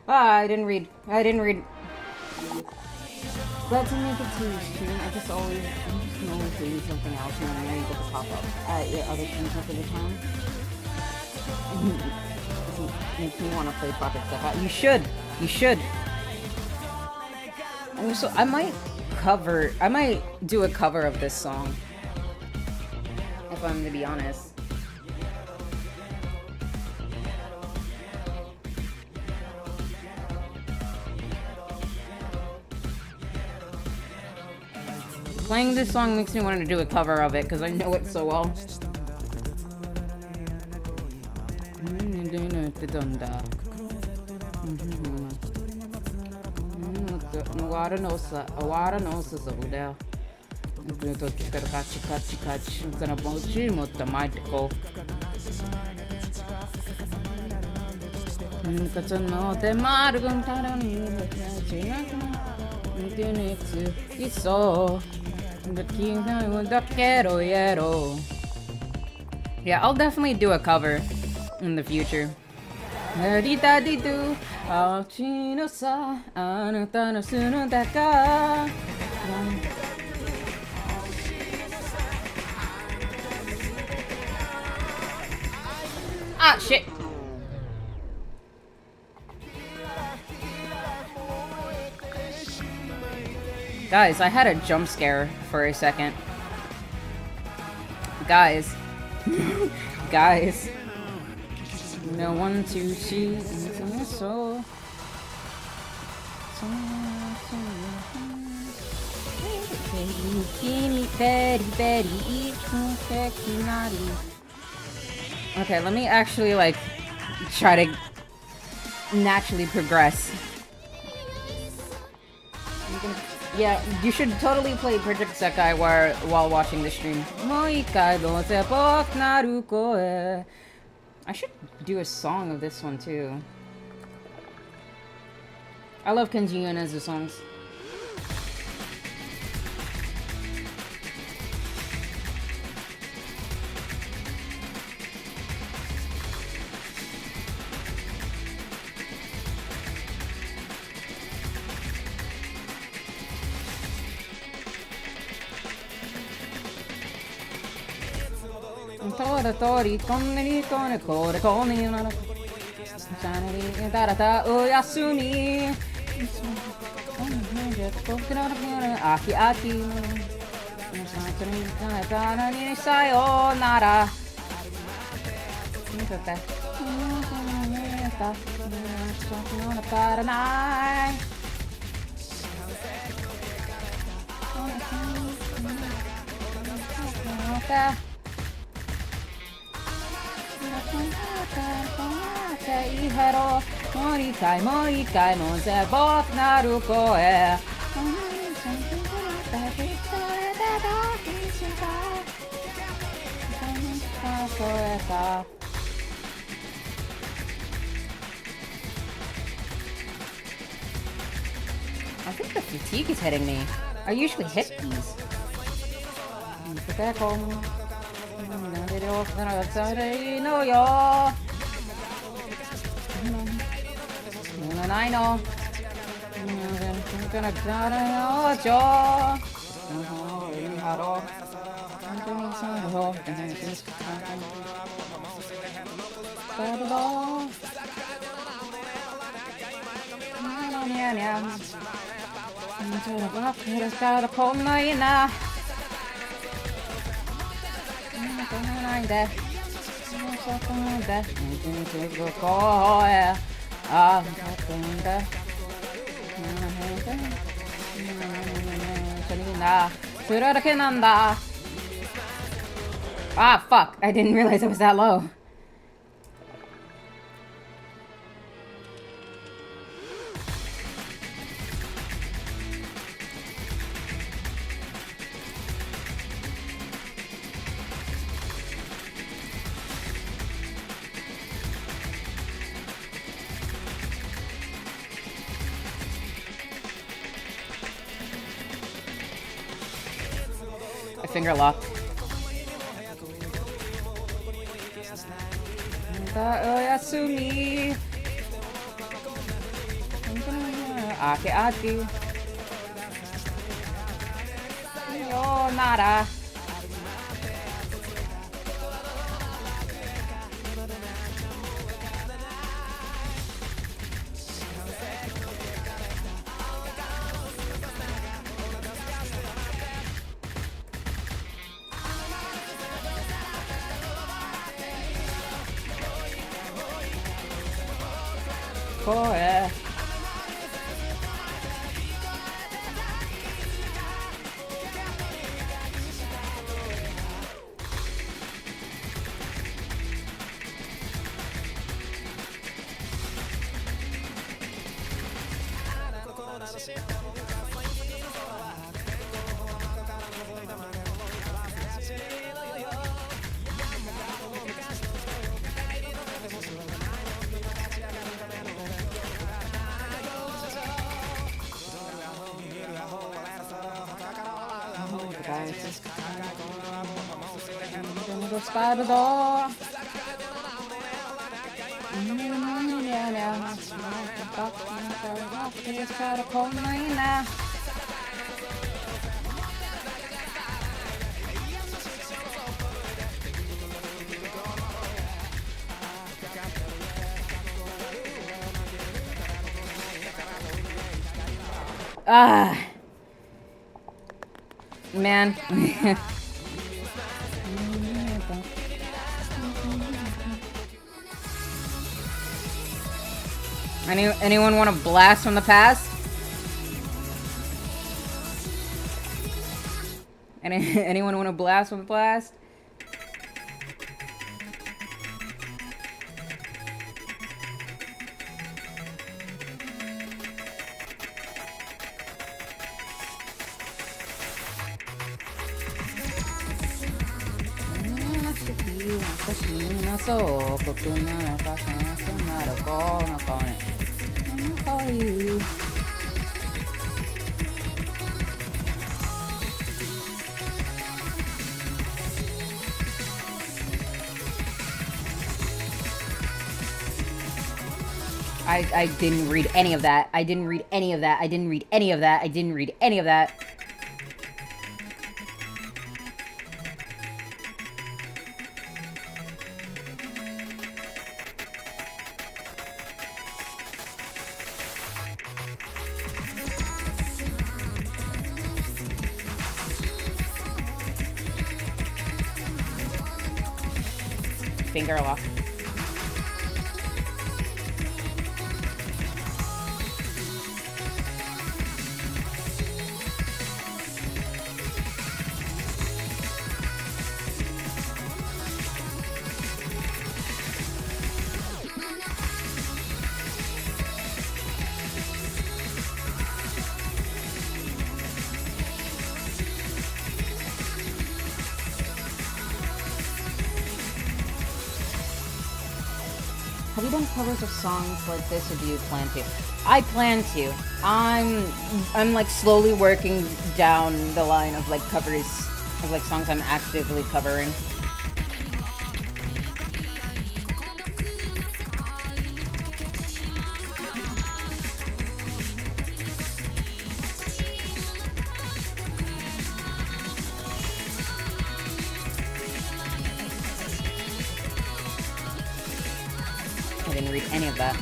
Ah, I didn't read. I didn't read. Glad to make it to your stream. I'm just always doing something else and then I know you get to pop up at your other streams most of the time. It makes me want to play Project Step Out. You should! You should! So I might do a cover of this song. If I'm to be honest. Playing this song makes me want to do a cover of it because I know it so well. Yeah, I'll definitely do a cover in the future. Ah, shit. Guys, I had a jump scare for a second. Guys. Guys. No one to see so. Okay, let me actually like try to naturally progress. Yeah, you should totally play Project Sekai while watching the stream. I should do a song of this one too. I love Kenji Yonezu's songs. Tori con le core con una sanity tarata o yasumi aki aki sana ni sayonara I think the fatigue is hitting me. I usually hit these. I know. Ah, fuck. I didn't realize it was that low. I finger locked. Oyasumi. Aki Aki. Yo, nada. Boy. By the door. Try to call me now. Ah, man. Anyone want a blast from the past? Anyone want a blast from the past? I didn't read any of that. I didn't read any of that. I didn't read any of that. I didn't read any of that. Finger lock. Have you done covers of songs like this, or do you plan to? I plan to. I'm like slowly working down the line of like covers of like songs I'm actively covering. I didn't read any of that.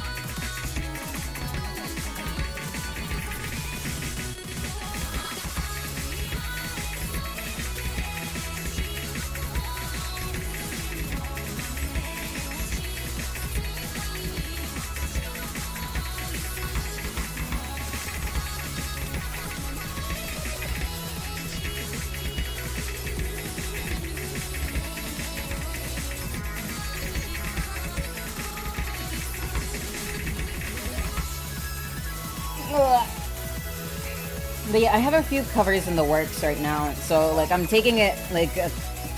But yeah, I have a few covers in the works right now, so like I'm taking it like a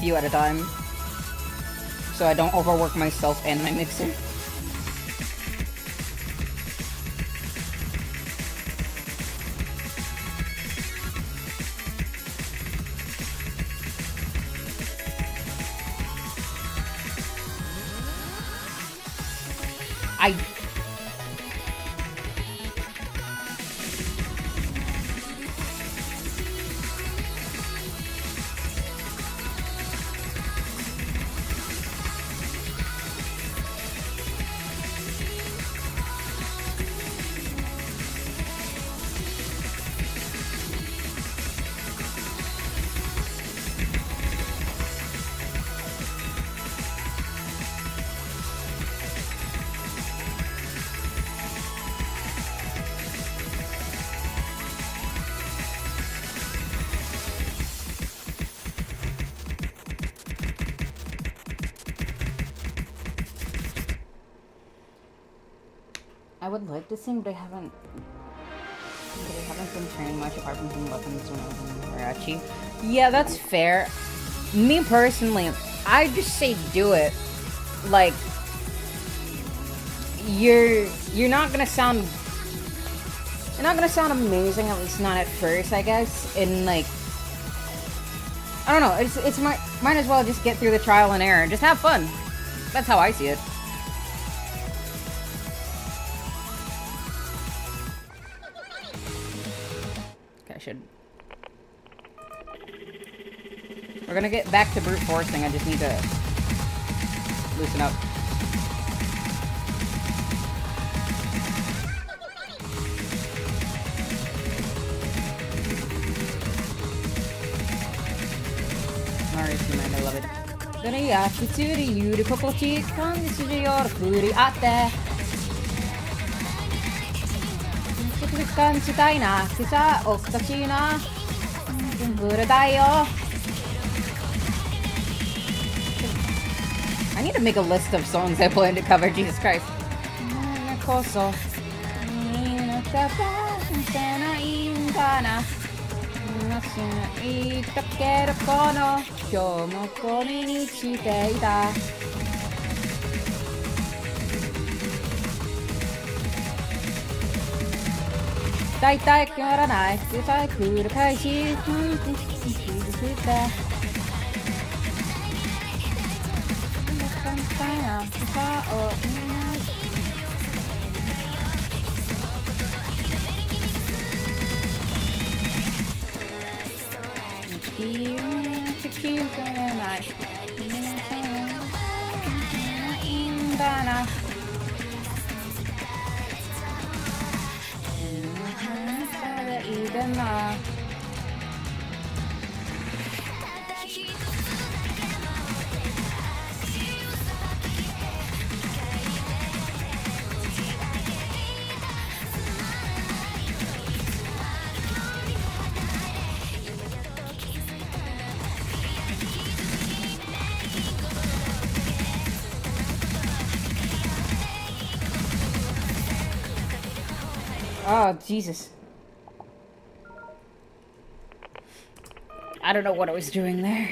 few at a time, so I don't overwork myself and my mixer. I would like to sing, but I haven't been training much apart from doing weapons when I was in Harachi. Yeah, that's fair. Me personally, I just say do it. Like, you're not gonna sound amazing, at least not at first, I guess. And like, I don't know, it's might as well just get through the trial and error and just have fun. That's how I see it. We're gonna get back to brute forcing. I just need to loosen up. Alright, my beloved. Gonna yaku to the you to kokochi kanji to your furi atte. Kanjitai na kusa okachi na. Buradai yo. I need to make a list of songs I plan to cover, Jesus Christ. Oh, Jesus. I don't know what I was doing there.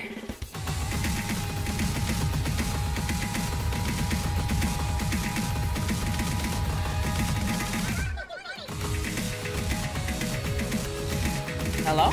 Hello?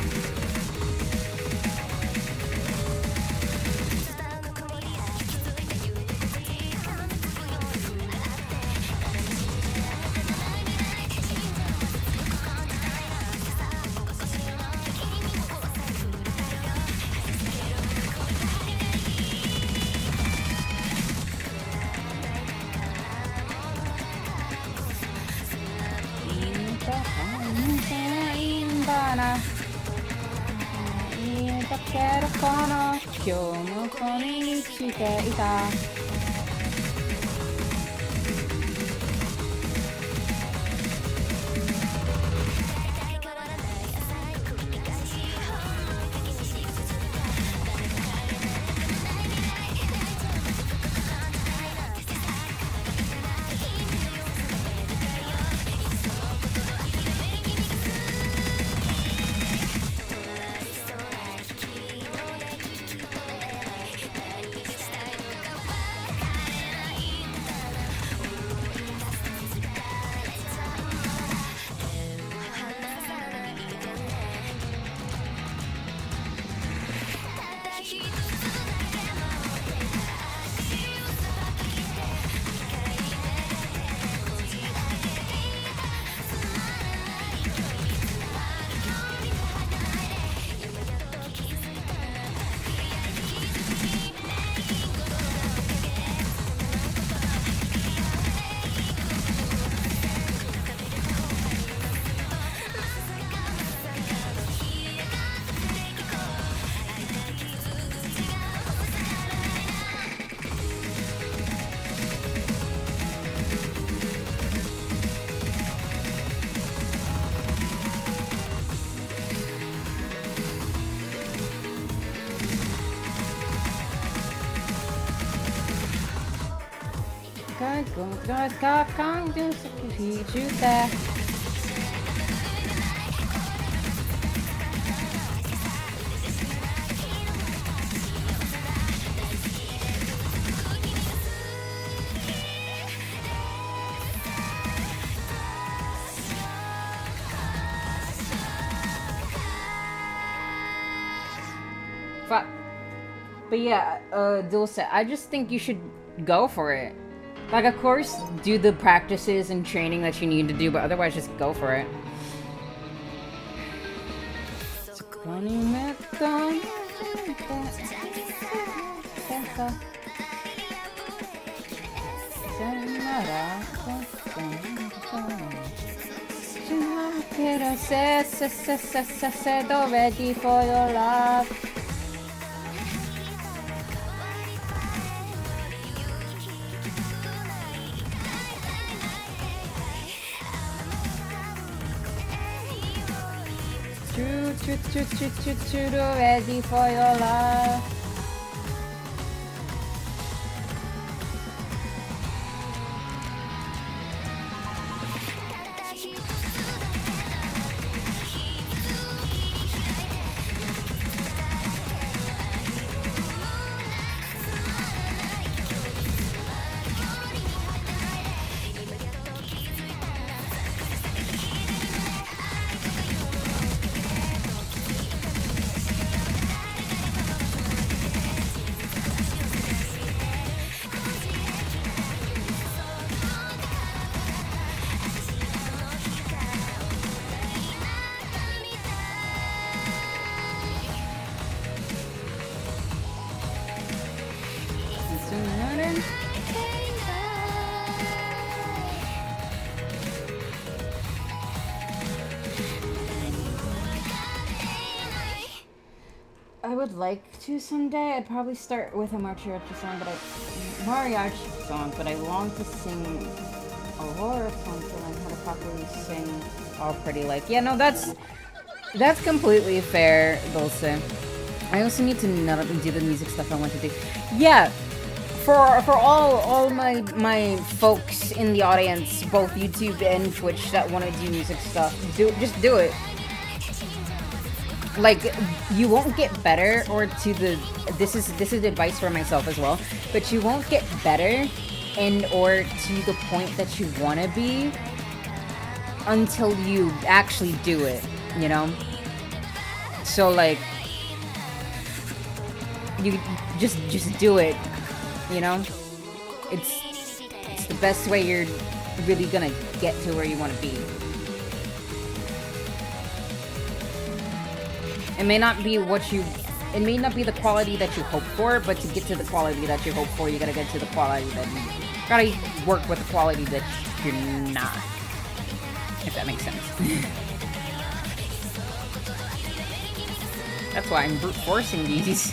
But yeah, Dulce, I just think you should go for it. Like, of course, do the practices and training that you need to do, but otherwise just go for it. Ready for your love. Ready for your love. I would like to someday. I'd probably start with a mariachi song, but I long to sing a horror song to learn how to properly sing all pretty like. Yeah, no, that's completely fair, Dulce. I also need to not do the music stuff I want to do. Yeah, for all my folks in the audience, both YouTube and Twitch, that want to do music stuff, just do it. Like, you won't get better, or to the this is advice for myself as well, but you won't get better and or to the point that you want to be until you actually do it, you know? So like, you just do it, you know? It's the best way you're really gonna get to where you want to be. It may not be it may not be the quality that you hope for, but to get to the quality that you hope for, you gotta get to the quality that you gotta work with the quality that you're not. If that makes sense. That's why I'm brute forcing these.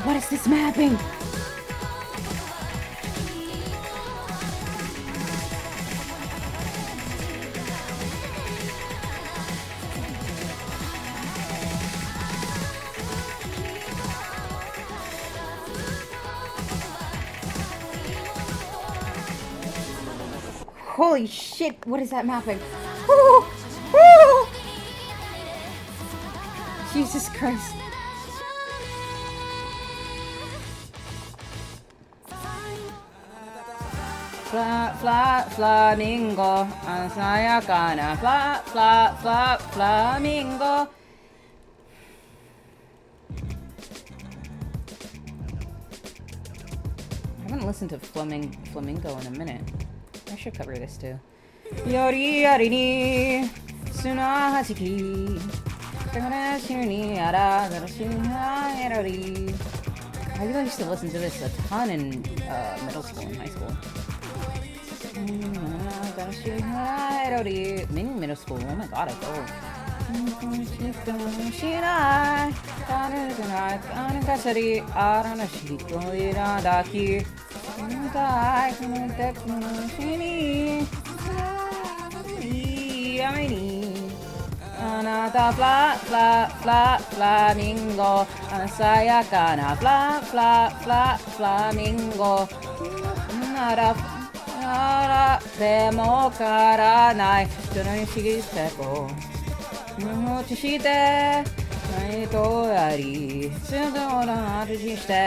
What is this mapping? Holy shit, what is that mapping? Woo! Woo! Jesus Christ. Flamingo, sayakana, flamingo. I haven't listened to Flamingo in a minute. I should cover this too. Yori yarini, used to listen to this a ton in middle school and high school. Maybe middle school. Oh my god, I go. Anata fla fla fla flamingo, sayakana fla fla fla flamingo. Nara nara demo karanai, don't shite ko. No shite, nai to ari, sudo na shite.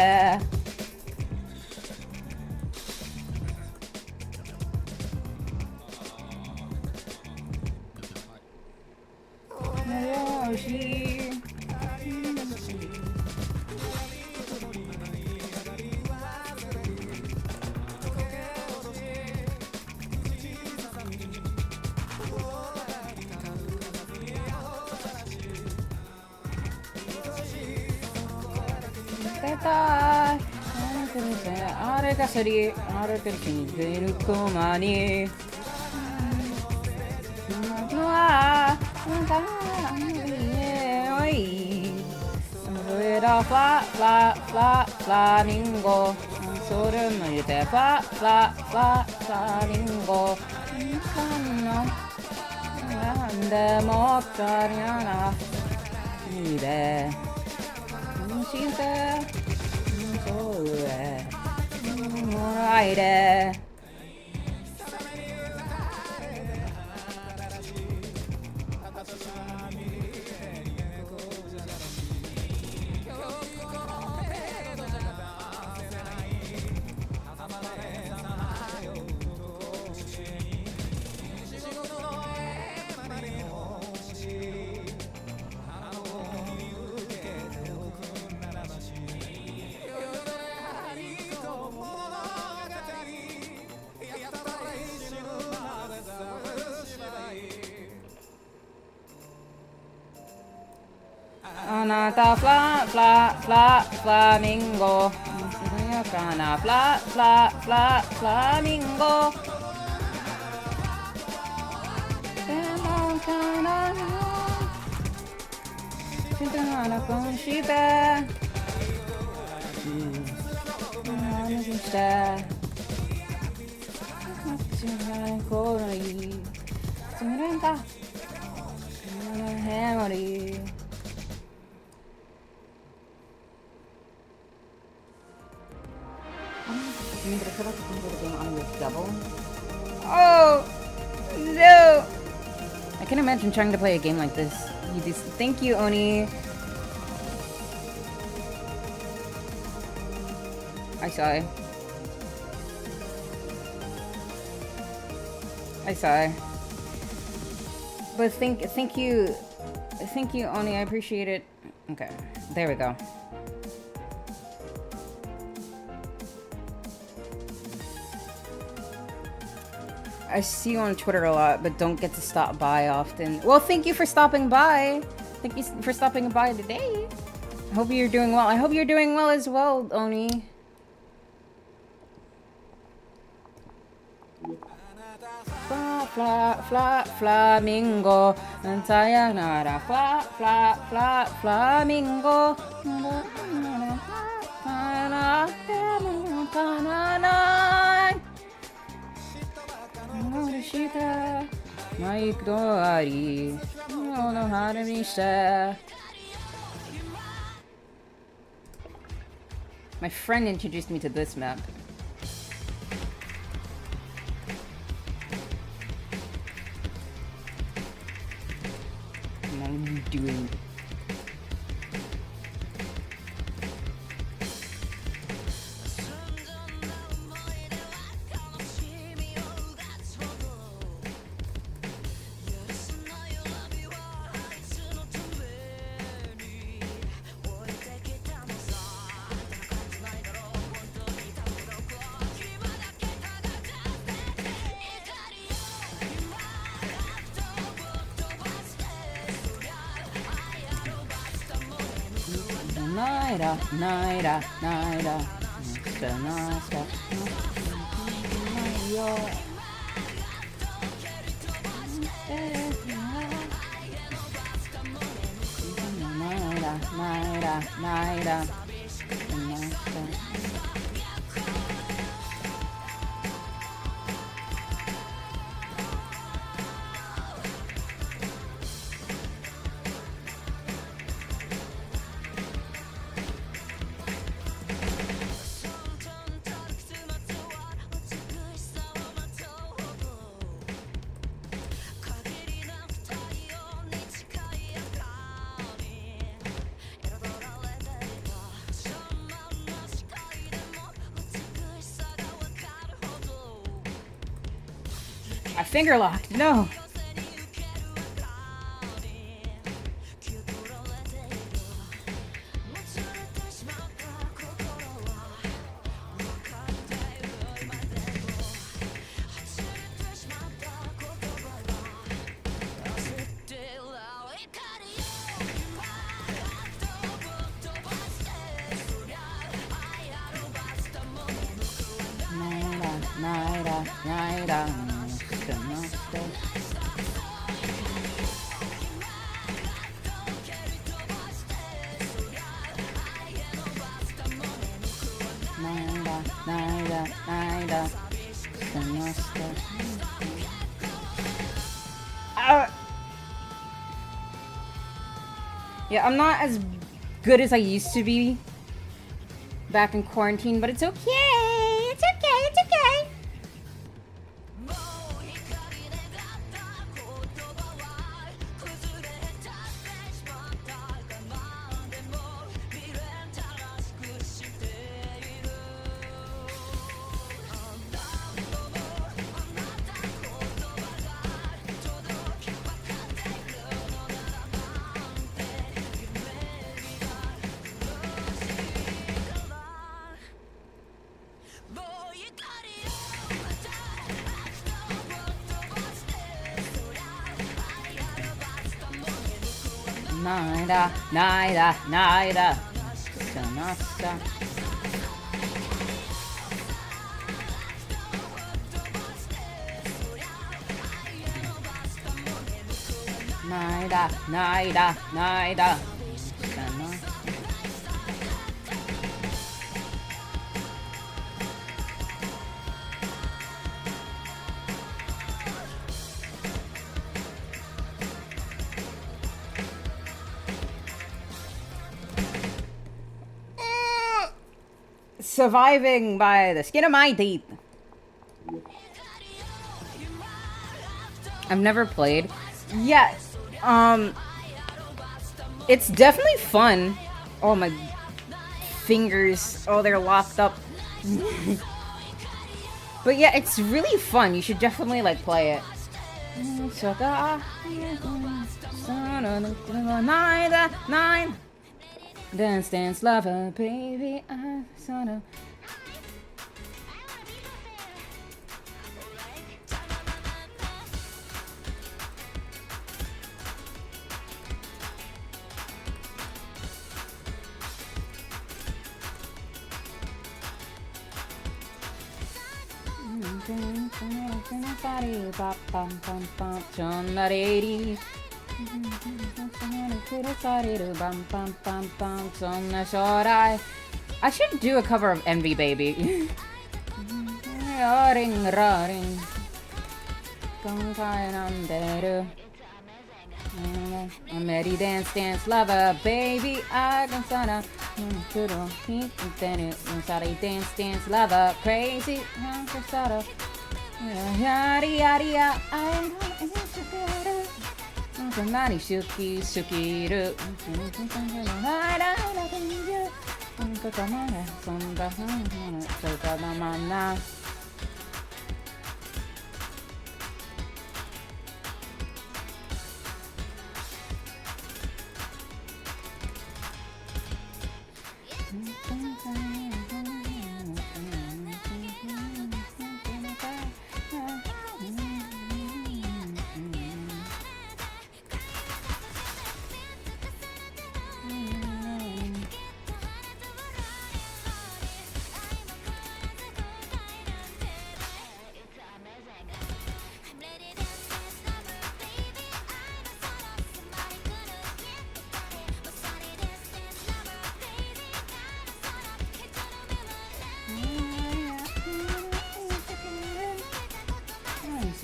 Fla fla fla flamingo, sorumunite fla fla fla flamingo. Demo cariana, ide. Shite, sole, moraide. Anata fla fla fla flamingo, sayakana fla fla fla flamingo. Demo kanana, shitana konshite. Shite. Kori, sumurenta. Hamori. Oh no! I can imagine trying to play a game like this. Thank you, Oni. I saw. But thank you, Oni. I appreciate it. Okay, there we go. I see you on Twitter a lot, but don't get to stop by often. Well, thank you for stopping by. Thank you for stopping by today. I hope you're doing well. I hope you're doing well as well, Oni. Fla fla fla flamingo, sayonara fla fla fla flamingo. My friend introduced me to this map. What are you doing? Naira, naira, naira. Nasta, naira, naira, naira. I finger locked. No. Naira, naira, yeah, I'm not as good as I used to be back in quarantine, but it's okay. It's okay. It's okay. Naira, naira, naira. Nasta. Naira, naira, naira. Surviving by the skin of my teeth. I've never played. Yes. It's definitely fun. Oh, my fingers. Oh, they're locked up. But yeah, it's really fun. You should definitely like play it. Nine. Dance, dance, lover, baby, I saw no. I should do a cover of Envy Baby. I'm ready, dance, dance, lover, baby. I can sign up. Dance, dance, lover, crazy. Yada yada yada. Mari shuki shukiru.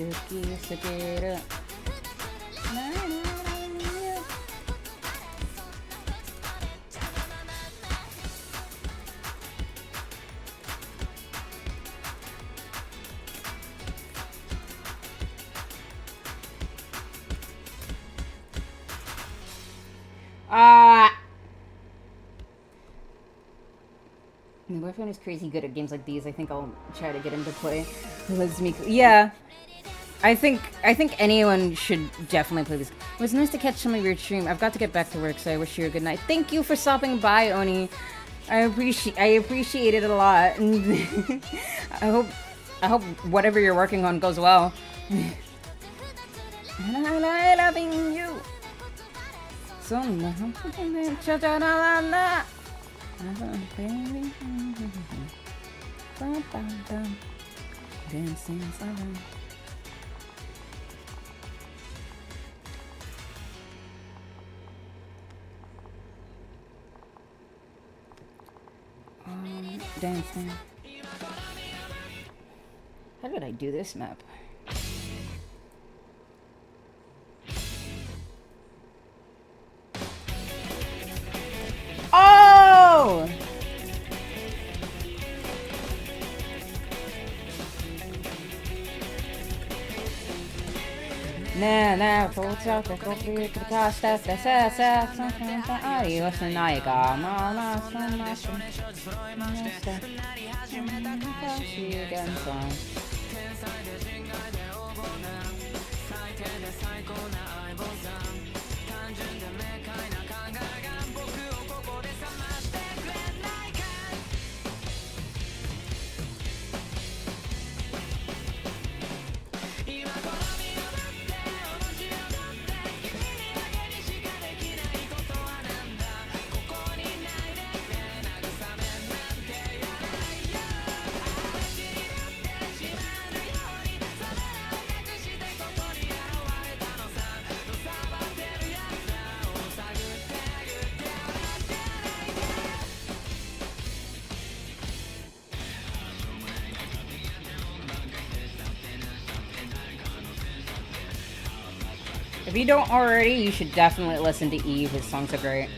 きすぎる。My boyfriend is crazy good at games like these. I think I'll try to get him to play. Yeah, I think anyone should definitely play this. It was nice to catch some of your stream. I've got to get back to work, so I wish you a good night. Thank you for stopping by, Oni. I appreciate it a lot. I hope whatever you're working on goes well. I loving you. So dancing around. Dancing. How did I do this map? Oh! Nah, fortsatt att bli kastat det sätt som inte är och sen är gamla som måste If you don't already, you should definitely listen to Eve. His songs are great.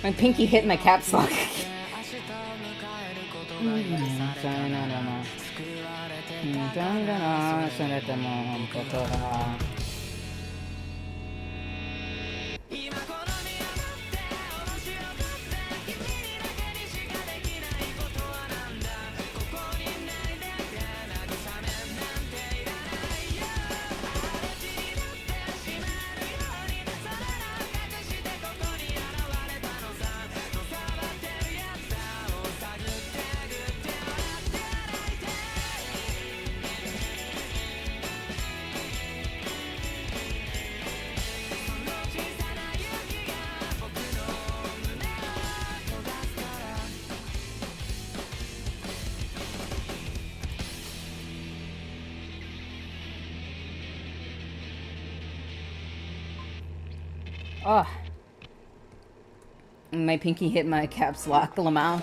My pinky hit my caps lock. Oh. My pinky hit my caps lock, Lamau.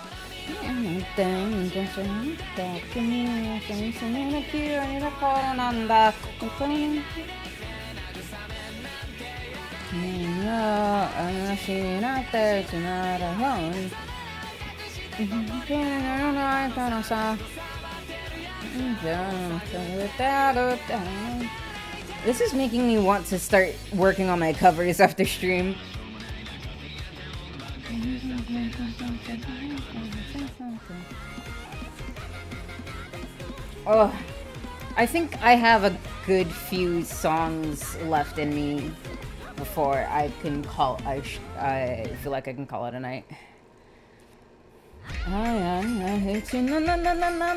This is making me want to start working on my covers after stream. Oh, I think I have a good few songs left in me before I can call. I feel like I can call it a night. I hate you, no,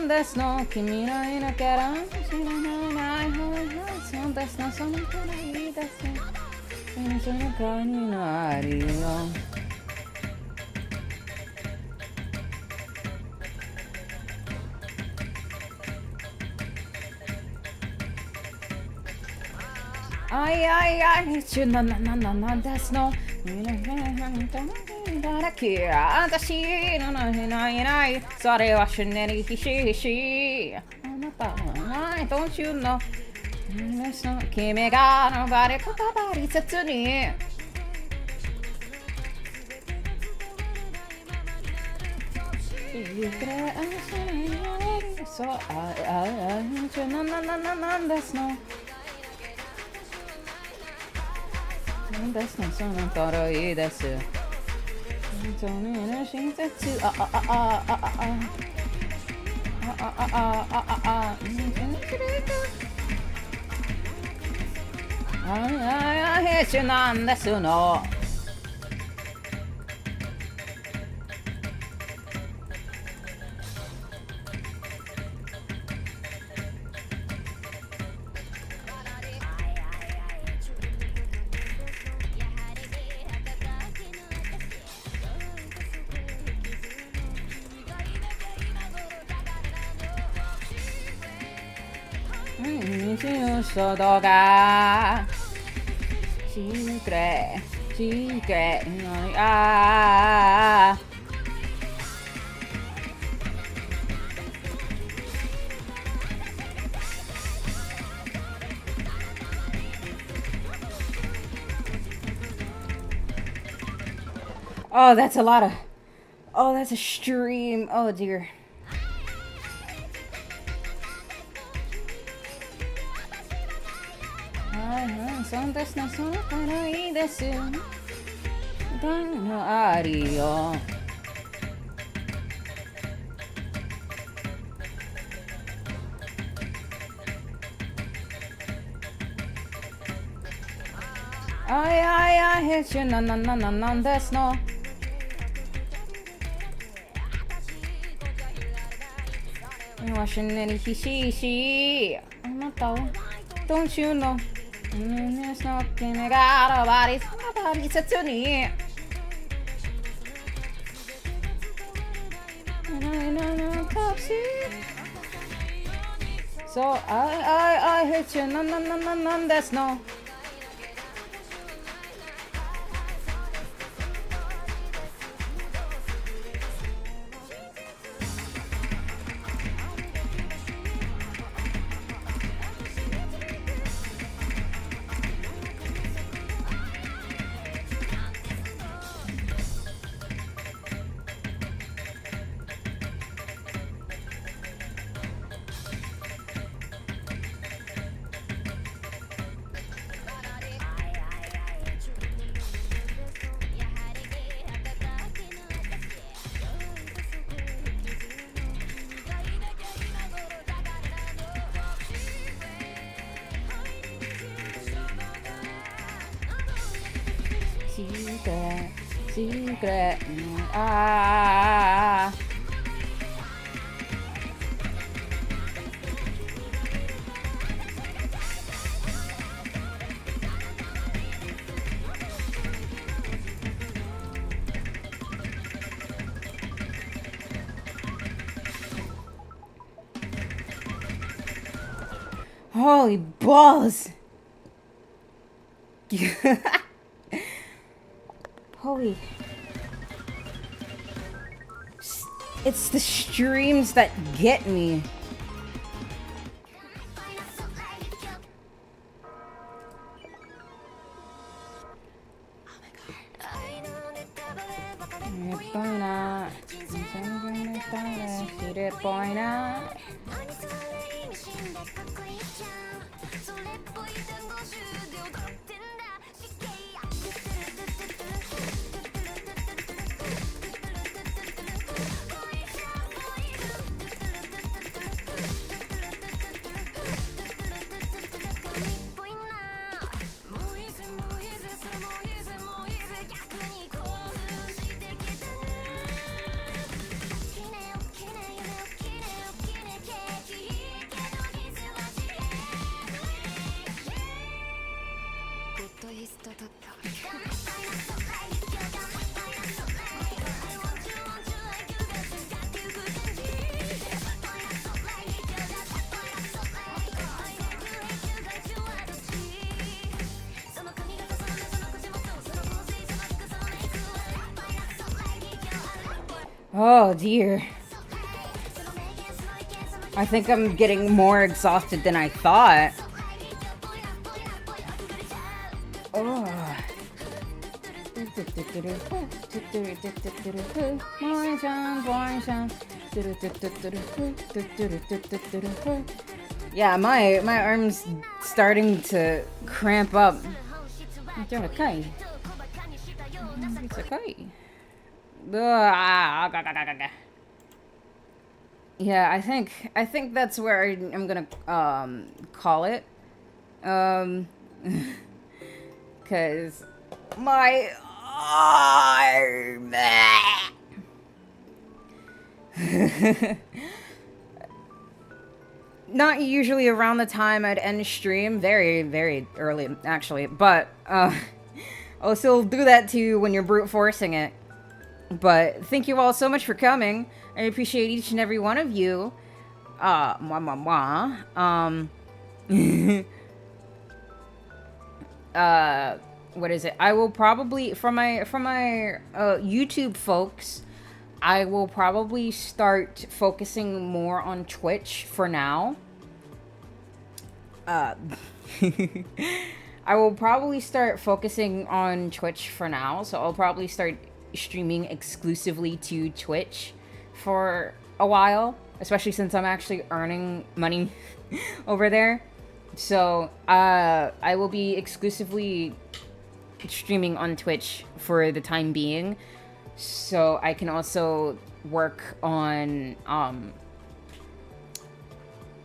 that's no, kimi no ina kara, that's no, so no, that's no, I hate you, no, that's no. Sorry, watching any she. Don't you know? There's no kimi ga nobody nobody tatsuni. So I hate you, no, that's no. That's not so I thought I eat that's it. I hate you, none, that's no. Sodoga secret Oh, that's a lot of... Oh, that's a stream. Oh, dear. I hate you, no, that's no. Washing any he. Don't you know? There's nothing I got nobody's a tuni. So I hate you, no, that's no. Secret. Holy balls! Holy... It's the streams that get me. Oh my god. れっぽいな。Oh dear. I think I'm getting more exhausted than I thought. Oh. Yeah, my arm's starting to cramp up. It's okay. It's okay. Yeah, I think that's where I'm gonna call it. Cause my arm. Not usually around the time I'd end stream, very, very early actually, but I'll still do that to you when you're brute forcing it. But thank you all so much for coming. I appreciate each and every one of you. What is it? I will probably, from my YouTube folks, I will probably start focusing more on Twitch for now. I will probably start focusing on Twitch for now, so I'll probably start streaming exclusively to Twitch for a while, especially since I'm actually earning money over there. So I will be exclusively streaming on Twitch for the time being, so I can also work on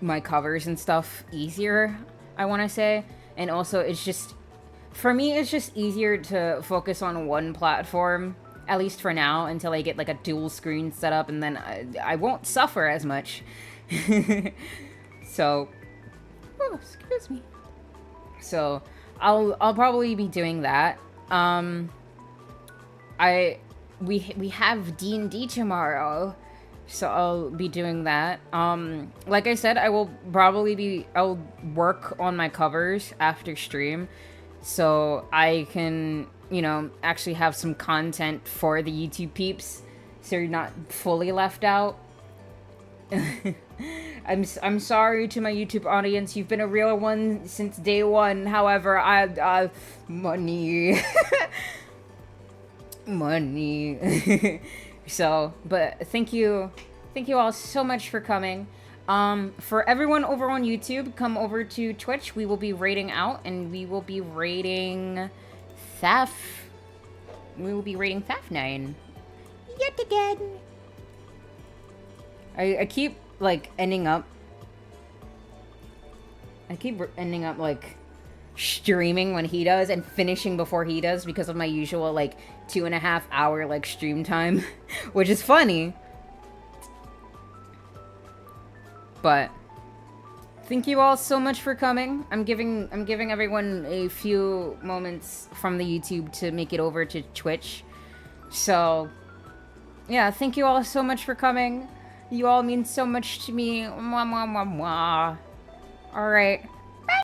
my covers and stuff easier, I want to say. And also, it's just, for me, it's just easier to focus on one platform, at least for now, until I get like a dual screen set up, and then I won't suffer as much. So, oh, excuse me. So I'll probably be doing that. We have D&D tomorrow, so I'll be doing that. Like I said, I'll work on my covers after stream, so I can, you know, actually have some content for the YouTube peeps, so you're not fully left out. I'm sorry to my YouTube audience. You've been a real one since day one. However, I money. Money. So, but thank you all so much for coming. For everyone over on YouTube, come over to Twitch. We will be raiding out, and we will be raiding Thaf. We will be raiding Thaf 9 yet again. I keep like ending up like streaming when he does and finishing before he does because of my usual like 2.5 hour like stream time, which is funny. But thank you all so much for coming. I'm giving everyone a few moments from the YouTube to make it over to Twitch. So yeah, thank you all so much for coming. You all mean so much to me. Mwah, mwah, mwah, mwah. All right.